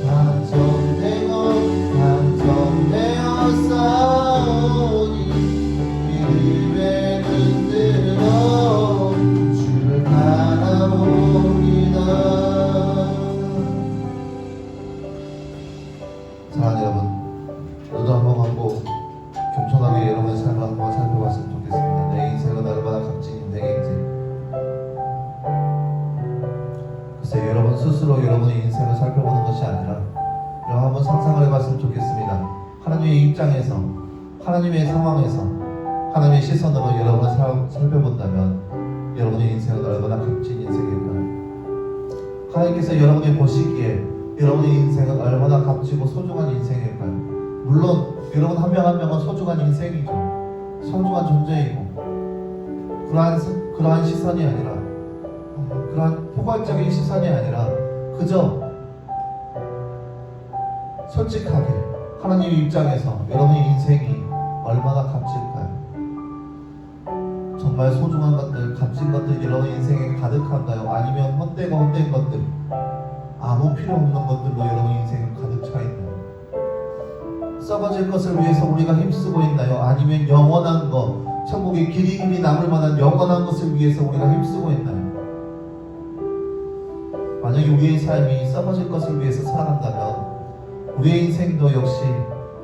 확정되고 확정되어 싸우니 믿음의 눈으로 주를 바라봅니다. 사랑하는 여러분, 눈을 한번 감고 겸손하게 여러분의 삶을 한번 살펴봤으면 좋겠습니다. 내 인생은 얼마나 값진 인생인지. 글쎄, 여러분 스스로 여러분의 인생을 살펴보는 것이 아니라 여러분 한번 상상을 해봤으면 좋겠습니다. 하나님의 입장에서, 하나님의 상황에서, 하나님의 시선으로 여러분을 살펴본다면 여러분의 인생은 얼마나 값진 인생일까요? 하나님께서 여러분이 보시기에 여러분의 인생은 얼마나 값지고 소중한 인생일까요? 물론 여러분 한 명 한 명은 소중한 인생이죠. 소중한 존재이고 그러한 시선이 아니라 그러한 포괄적인 시선이 아니라 그저 솔직하게 하나님 입장에서 여러분의 인생이 얼마나 값질까요? 정말 소중한 것들, 값진 것들 여러분 인생에 가득한가요? 아니면 헛되고 헛된 것들, 아무 필요 없는 것들로 여러분 인생은 가득 차 있나요? 썩어질 것을 위해서 우리가 힘쓰고 있나요? 아니면 영원한 것, 천국에 길이 남을 만한 영원한 것을 위해서 우리가 힘쓰고 있나요? 만약에 우리의 삶이 썩어질 것을 위해서 살아간다면 우리의 인생도 역시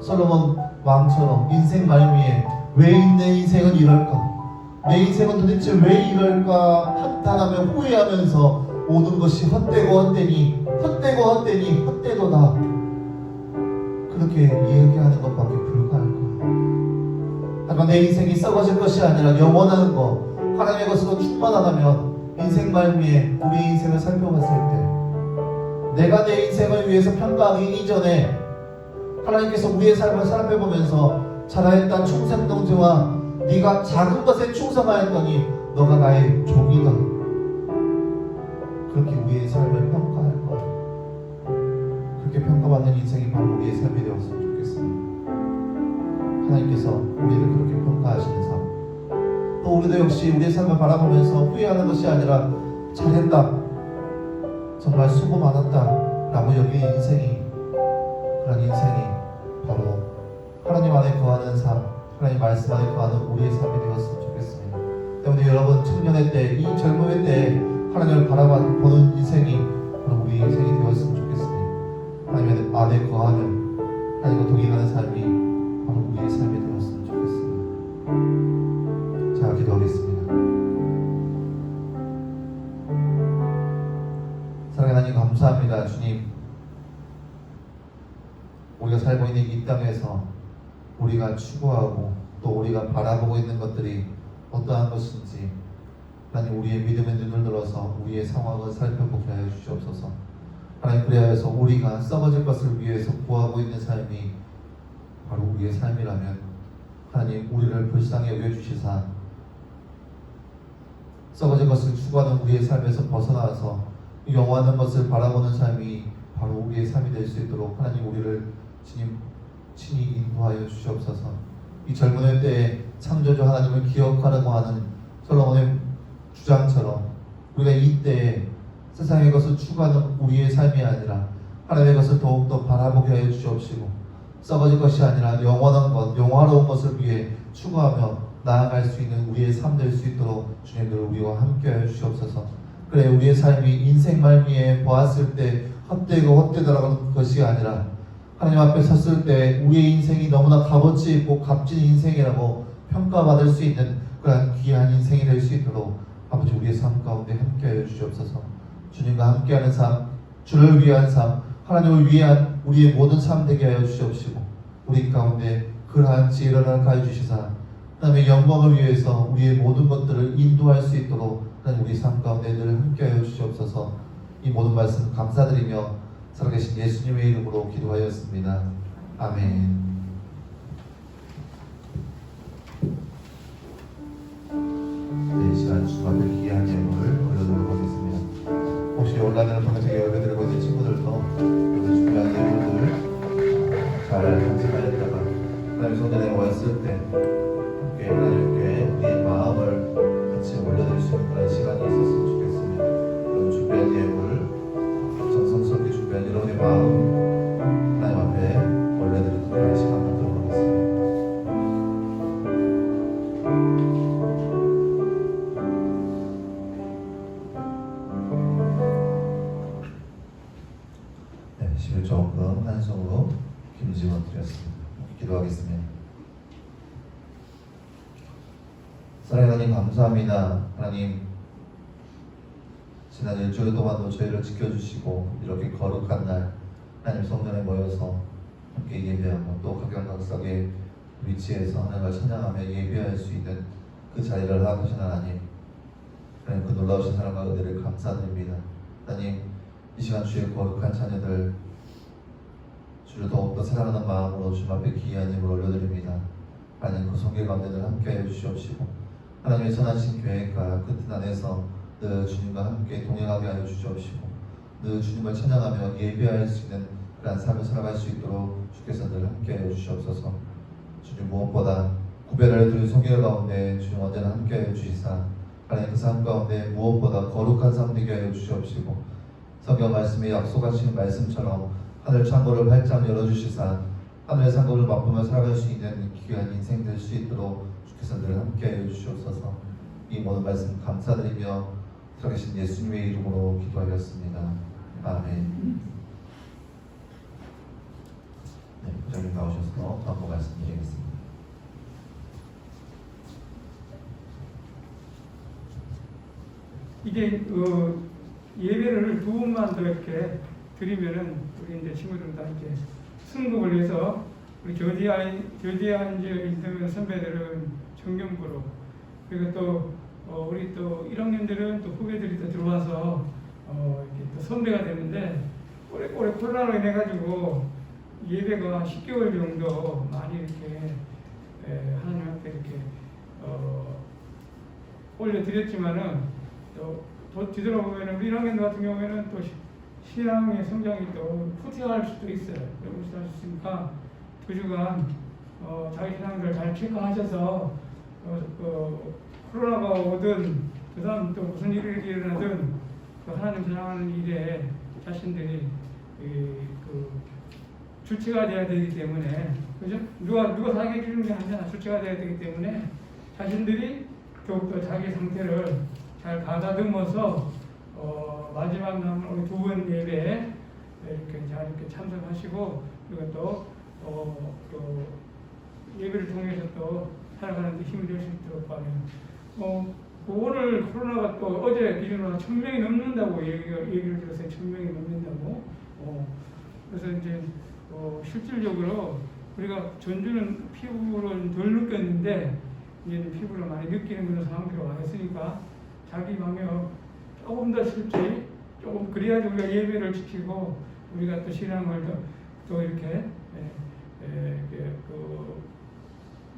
솔로몬 왕처럼 인생 말미에 왜 내 인생은 이럴까? 내 인생은 도대체 왜 이럴까? 한탄하며 후회하면서 모든 것이 헛되고 헛되니 헛되고 헛되니 헛되도다, 그렇게 이야기하는 것밖에 불가할 거야. 하지만 내 인생이 썩어질 것이 아니라 영원한 것, 하나님의 것으로 충만하다면 인생 말미에 우리 인생을 살펴봤을 때 내가 내 인생을 위해서 평가하기 이전에 하나님께서 우리의 삶을 살펴보면서 잘하였다 충성동지와 네가 작은 것에 충성하였더니 너가 나의 종이다, 그렇게 우리의 삶을 평가할 거야. 그렇게 평가받는 인생이 바로 우리의 삶이 되었으면 좋겠습니다. 하나님께서 우리를 그렇게 평가하시는 삶, 또 우리도 역시 우리의 삶을 바라보면서 후회하는 것이 아니라 잘했다, 정말 수고 많았다 라고 여기는 인생이, 그런 인생이 바로 하나님 안에 거하는 삶, 하나님 말씀 안에 거하는 우리의 삶이 되었으면 좋겠습니다. 때문에 여러분 청년의 때, 이 젊음의 때 하나님을 바라보는 인생이 바로 우리의 인생이 되었으면 좋겠습니다. 하나님 안에 거하는, 하나님과 동행하는 삶이 바로 우리의 삶이 되었으면 좋겠습니다. 자, 기도하겠습니다. 사랑하는 하나님 감사합니다. 주님, 우리가 살고 있는 이 땅에서 우리가 추구하고 또 우리가 바라보고 있는 것들이 어떠한 것인지 하나님 우리의 믿음의 눈을 들어서 우리의 상황을 살펴보게 하여 주시옵소서. 하나님 그리하여서 우리가 썩어질 것을 위해서 구하고 있는 삶이 바로 우리의 삶이라면 하나님 우리를 불쌍히 여겨주시사 썩어질 것을 추구하는 우리의 삶에서 벗어나서 영원한 것을 바라보는 삶이 바로 우리의 삶이 될 수 있도록 하나님 우리를 주님 친히 인도하여 주시옵소서. 이 젊은 때에 창조주 하나님을 기억하려고 하는 솔로몬의 주장처럼 우리가 이때에 세상의 것을 추구하는 우리의 삶이 아니라 하나님의 것을 더욱더 바라보게 하여 주시옵시고, 썩어질 것이 아니라 영원한 것, 영화로운 것을 위해 추구하며 나아갈 수 있는 우리의 삶 될 수 있도록 주님들 우리와 함께 하여 주시옵소서. 그래, 우리의 삶이 인생 말미에 보았을 때 헛되고 헛되더라는 것이 아니라 하나님 앞에 섰을 때 우리의 인생이 너무나 값어치 있고 값진 인생이라고 평가받을 수 있는 그러한 귀한 인생이 될 수 있도록 아버지 우리의 삶 가운데 함께 하여 주시옵소서. 주님과 함께하는 삶, 주를 위한 삶, 하나님을 위한 우리의 모든 삶 되게 하여 주시옵시고, 우리 가운데 그러한 지혜를 가해 주시사 하나님의 영광을 위해서 우리의 모든 것들을 인도할 수 있도록 하나님 우리 삶 가운데 늘 함께 하여 주시옵소서. 이 모든 말씀 감사드리며 살아계신 예수님의 이름으로 기도하였습니다. 아멘. 네, 이 시간 주님 앞에 귀한 예물을 올려드리도록 하겠습니다. 혹시 온라인을 통해서 예배드리고 있는 친구들도 여기 준비한 예물들 잘 간직하였다가 하나님 손에 왔을 때 함께 하나님께 우리의 마음을 같이 올려드릴 수 있는 그런 시간이 있었으면 좋겠습니다. 여러분 준비한 예물, 정성스럽게 준비한 여러분의 마음 하나님 앞에 올려드리는 그런 시간 갖도록 하겠습니다. 네, 11조금 한 손으로 김지원 드렸습니다. 기도하겠습니다. 사랑하는 하나님 감사합니다. 하나님 지난 일주일 동안도 저희를 지켜주시고 이렇게 거룩한 날 하나님 성전에 모여서 함께 예배하고 또 각양각색의 위치에서 하나님을 찬양하며 예배할 수 있는 그 자리를 허락하신 하나님, 하나님 그 놀라우신 사랑과 은혜를 감사드립니다. 하나님 이 시간 주의 거룩한 자녀들 주를 더욱더 사랑하는 마음으로 주님 앞에 귀한 힘을 올려드립니다. 하나님 그 성길 가운데 늘 함께해 주시옵시고 하나님의 선하신 계획과 그 뜻 안에서 늘 주님과 함께 동행하게 하여 주시옵시고 늘 주님을 찬양하며 예배할 수 있는 그런 삶을 살아갈 수 있도록 주께서 늘 함께해 주시옵소서. 주님 무엇보다 구별을 드린 성길 가운데 주님 언제나 함께해 주시사 하나님 그 삶 가운데 무엇보다 거룩한 삶 되게 하여 주시옵시고 성경 말씀에 약속하신 말씀처럼 하늘 창고를 활짝 열어주시사 하늘의 상고를 맛보며 살아갈 수 있는 귀한 인생 될 수 있도록 주께서 늘 함께해 주시옵소서. 이 모든 말씀 감사드리며 살아계신 예수님의 이름으로 기도하였습니다. 아멘. 네, 부장님 나오셔서 한번 말씀드리겠습니다. 이게 예배를 두 번만 더 이렇게 드리면은 우리 이제 친구들 다 이제 승복을 해서 우리 교대한 이제 인터뷰 선배들은 정경부로 그리고 또 우리 또 1학년들은 또 후배들이 또 들어와서 이렇게 또 선배가 되는데 올해 코로나로 인해 가지고 예배가 10개월 정도 많이 이렇게 하나님 앞에 이렇게 올려드렸지만은 또 뒤돌아보면은 우리 1학년 같은 경우에는 또 신앙의 성장이 또 후퇴할 수도 있어요. 여러분 잘 아시니까 2주간 자기 신앙들을 잘 체크하셔서 코로나가 오든 그다음 또 무슨 일이 일어나든 그 하나님 사랑하는 일에 자신들이 그 주체가 돼야 되기 때문에 그죠? 누가 사게 주는 게 아니잖아. 주체가 돼야 되기 때문에 자신들이 더욱더 자기 상태를 잘 가다듬어서 마지막 남은 우리 두 번 예배에 이렇게 잘 이렇게 참석하시고 그리고 또 예배를 통해서 또 살아가는 데 힘이 될 수 있도록 하면 오늘 코로나가 또 어제 기준으로 1,000명이 넘는다고 얘기를 들었어요. 1,000명이 넘는다고. 그래서 이제 실질적으로 우리가 전주는 피부로는 덜 느꼈는데 이제는 피부를 많이 느끼는 그런 상황들이 와 있으니까 자기 방역 조금 더 실제 조금 그래야지 우리가 예배를 지키고 우리가 또 신앙을 또 이렇게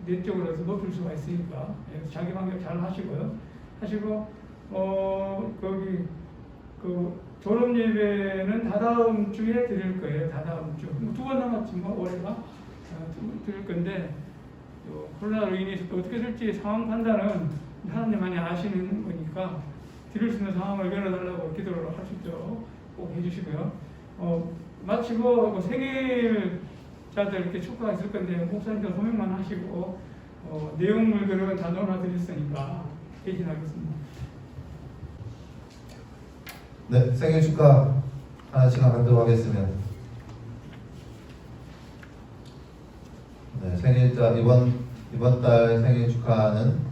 내적으로 높일 수가 있으니까 자기 방역 잘 하시고요. 하시고 거기 그 졸업 예배는 다다음 주에 드릴 거예요. 다다음 주. 2번 남았지 뭐 올해가 드릴 건데 코로나로 인해서 또 어떻게 될지 상황 판단은 하나님만이 아시는 거니까 드릴 수 있는 상황을 열어달라고 기도를 할 수 있도록 꼭 해주시고요. 마치고 생일자들 이렇게 축하가 있을 건데 목사님께서 소명만 하시고 내용물들은 다 넣어드렸으니까 대신하겠습니다. 네, 생일 축하 하나씩 갖도록 하겠습니다. 네, 생일자 이번 달 생일 축하는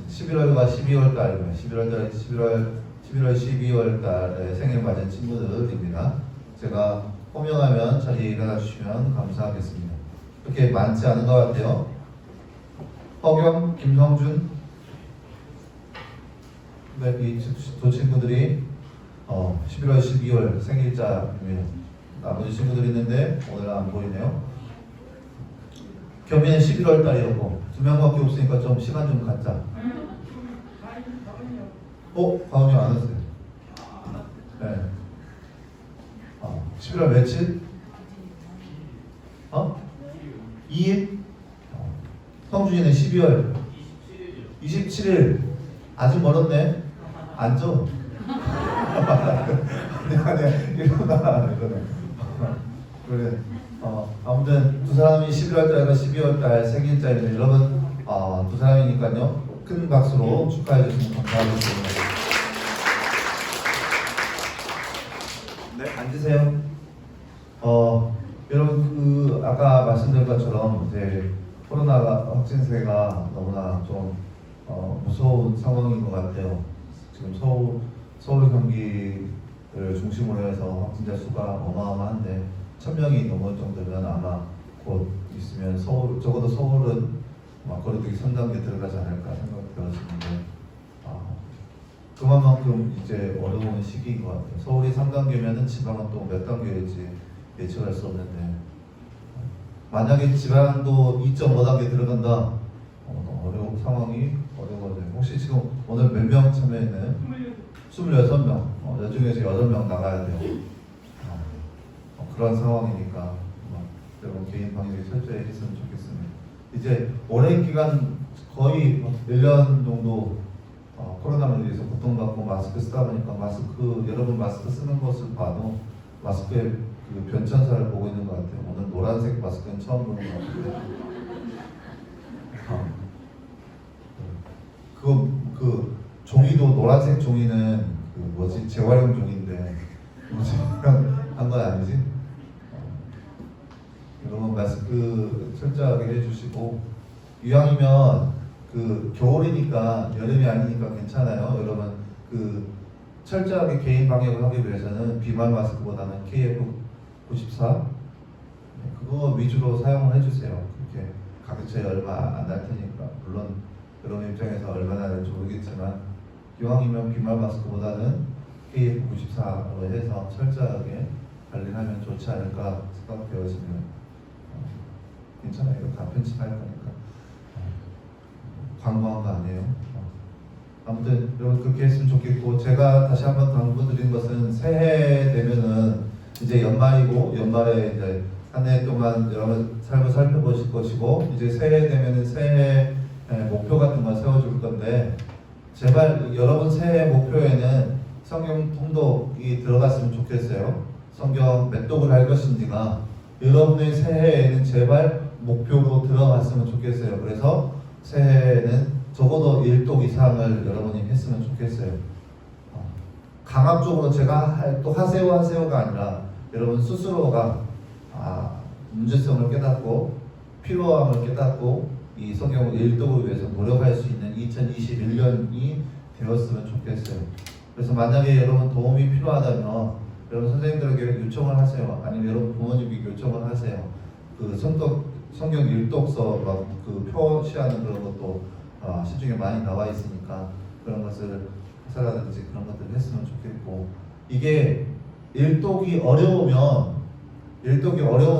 11월과 12월 달입니다. 11월, 12월 달에 생일 맞은 친구들입니다. 제가 호명하면 자리에 일어나 주시면 감사하겠습니다. 그렇게 많지 않은 것 같아요. 허경, 김성준, 네, 이 두 친구들이 11월, 12월 생일자입니다. 나머지 친구들이 있는데 오늘 안 보이네요. 겸이는 11월 달이었고 2명밖에 없으니까 좀 시간 좀 갖자. 가은이 안 왔어요. 네. 11월 며칠? 2일? 성준이는 12월 27일. 아직 멀었네. 앉아. 아니야. 일어나. 그래. 아무튼 두 사람이 11월 달과 12월 달 생일자인데 여러분 두 사람이니까요. 큰 박수로 축하해 주시면 감사하겠습니다. 네, 앉으세요. 여러분 아까 말씀드린 것처럼 이제 코로나가 확진세가 너무나 좀 무서운 상황인 것 같아요. 지금 서울 경기를 중심으로 해서 확진자 수가 어마어마한데 1000명이 넘을 정도면 아마 곧 있으면 적어도 서울은 거리두기 3단계 들어가지 않을까 생각되었는데 그만큼 이제 어려운 시기인 것 같아요. 서울이 3단계면은 지방은 또 몇 단계일지 예측할 수 없는데 만약에 지방도 2.5단계 들어간다 상황이 어려워져요. 혹시 지금 오늘 몇 명 참여했나요? 26명. 여중에서 8명 나가야 돼요. 그런 상황이니까 여러분 개인 방역에 철저히 했으면 좋겠습니다. 이제 오랜 기간 거의 1년 정도 코로나로 인해서 고통받고 마스크 쓰다 보니까 여러분 마스크 쓰는 것을 봐도 마스크의 그 변천사를 보고 있는 것 같아요. 오늘 노란색 마스크는 처음 보는 것 같은데 그 종이도 노란색 종이는 재활용 종인데 한 건 아니지? 여러분 마스크 철저하게 해주시고 이왕이면 겨울이니까 여름이 아니니까 괜찮아요. 여러분 철저하게 개인 방역을 하기 위해서는 비말 마스크보다는 KF94 그거 위주로 사용을 해주세요. 그렇게 가격 차이 얼마 안 날 테니까 물론 여러분 입장에서 얼마나 될지 모르겠지만 이왕이면 비말 마스크보다는 KF94로 해서 철저하게 관리하면 좋지 않을까 생각되었습니다. 괜찮아요. 이거 다 편집할 거니까 광고한 거 아니에요. 아무튼 여러분 그렇게 했으면 좋겠고 제가 다시 한번 당부드린 것은 새해 되면은 이제 연말이고 연말에 이제 한 해 동안 여러분 삶을 살펴보실 것이고 이제 새해 되면은 새해 목표 같은 걸 세워줄 건데 제발 여러분 새해 목표에는 성경 통독이 들어갔으면 좋겠어요. 성경 몇 독을 할 것인지가 여러분의 새해에는 제발 목표로 들어갔으면 좋겠어요. 그래서 새해에는 적어도 1독 이상을 여러분이 했으면 좋겠어요. 강압적으로 제가 또 하세요가 아니라 여러분 스스로가 문제성을 깨닫고 필요함을 깨닫고 이 성경을 1독을 위해서 노력할 수 있는 2021년이 되었으면 좋겠어요. 그래서 만약에 여러분 도움이 필요하다면 여러분 선생님들에게 요청을 하세요. 아니면 여러분 부모님이 요청을 하세요. 성경 1독서 그 표시하는 그런 것도 시중에 많이 나와 있으니까 그런 것을 해설하든지 그런 것들을 했으면 좋겠고 이게 1독이 어려운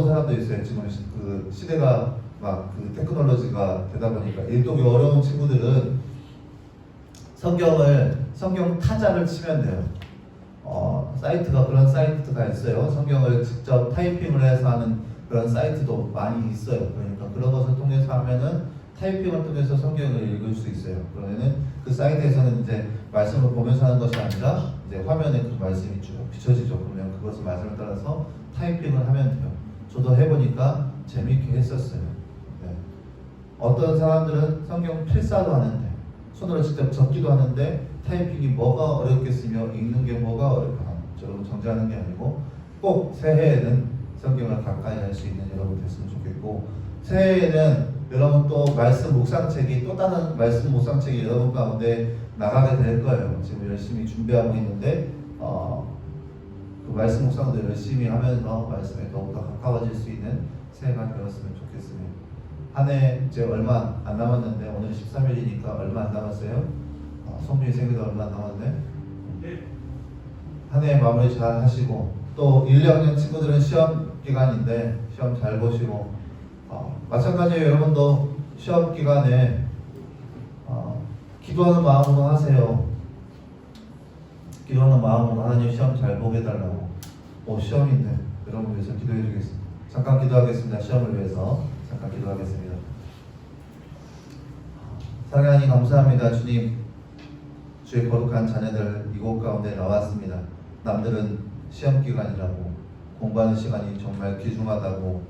사람도 있어요. 지금 그 시대가 그 테크놀로지가 되다 보니까 1독이 어려운 친구들은 성경 타자를 치면 돼요. 사이트가 그런 사이트가 있어요. 성경을 직접 타이핑을 해서 하는 그런 사이트도 많이 있어요. 그러니까 그런 것을 통해서 하면은 타이핑을 통해서 성경을 읽을 수 있어요. 그러면은 그 사이트에서는 이제 말씀을 보면서 하는 것이 아니라 이제 화면에 그 말씀이 쭉 비춰지죠. 그러면 그것을 말씀을 따라서 타이핑을 하면 돼요. 저도 해보니까 재미있게 했었어요. 네. 어떤 사람들은 성경 필사도 하는데 손으로 직접 적기도 하는데 타이핑이 뭐가 어렵겠으며 읽는 게 뭐가 어렵나. 여러분 정죄하는 게 아니고 꼭 새해에는 성경을 가까이 할 수 있는 여러분 됐으면 좋겠고, 새해에는 여러분 또 말씀 묵상책이 또 다른 말씀 묵상책이 여러분 가운데 나가게 될 거예요. 지금 열심히 준비하고 있는데 그 말씀 묵상도 열심히 하면서 말씀에 더욱더 가까워질 수 있는 새해가 되었으면 좋겠습니다. 한 해 이제 얼마 안 남았는데 오늘 13일이니까 얼마 안 남았어요? 성준이 생일도 얼마 안 남았네. 한 해 마무리 잘 하시고, 또 1, 2학년 친구들은 시험 기간인데 시험 잘 보시고, 마찬가지로 여러분도 시험 기간에 기도하는 마음으로 하세요. 기도하는 마음으로 하나님 시험 잘 보게 해달라고. 시험인데 여러분 위해서 기도해 주겠습니다. 잠깐 기도하겠습니다. 시험을 위해서 잠깐 기도하겠습니다. 사랑하는 하나님 감사합니다. 주님, 주의 거룩한 자녀들 이곳 가운데 나왔습니다. 남들은 시험 기간이라고, 공부하는 시간이 정말 귀중하다고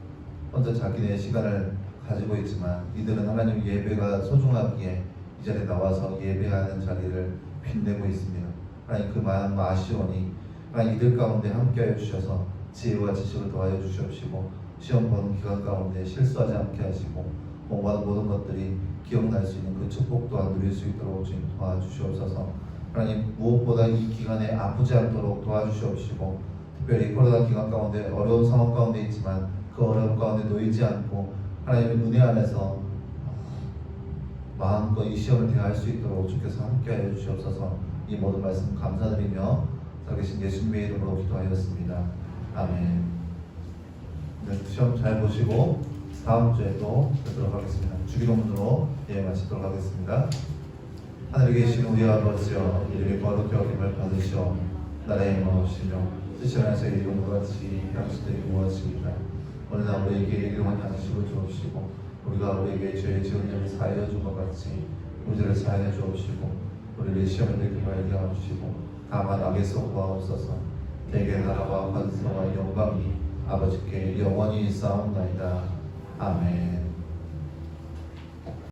혼자 자기네 시간을 가지고 있지만, 이들은 하나님 예배가 소중하기에 이 자리에 나와서 예배하는 자리를 빛내고 있습니다. 하나님 그 마음 아쉬우니 하나님 이들 가운데 함께하여 주셔서 지혜와 지식을 더하여 주시옵시고, 시험 보는 기간 가운데 실수하지 않게 하시고, 공부하는 모든 것들이 기억날 수 있는 그 축복 또한 누릴 수 있도록 주님 도와주시옵소서. 하나님 무엇보다 이 기간에 아프지 않도록 도와주시옵시고, 특별히 코로나 기간 가운데 어려운 상황 가운데 있지만 그 어려움 가운데 놓이지 않고 하나님의 은혜 안에서 마음껏 이 시험을 대할 수 있도록 주께서 함께하여 주시옵소서. 이 모든 말씀 감사드리며 살아계신 예수님의 이름으로 기도하였습니다. 아멘. 네, 시험 잘 보시고 다음 주에 또 뵙도록 하겠습니다. 주기도문으로 마치도록 하겠습니다. 하늘에 계신 우리 아버지여, 이름이 거룩히 여김을 받으시오. 나라의 임하옵시며 뜻이 하나님의 이름과 같이 양식들이 모아지이다. 오늘 우리에게 일용할 양식을 주옵시고, 우리가 우리에게 죄의 지은 점을 사하여 준 것 같이 우리 죄를 사하여 주옵시고, 우리를 시험에 들게 하지 마시고 다만 악에서 구하옵소서. 대개 나라와 권세와 영광이 아버지께 영원히 있사옵나이다. 아멘.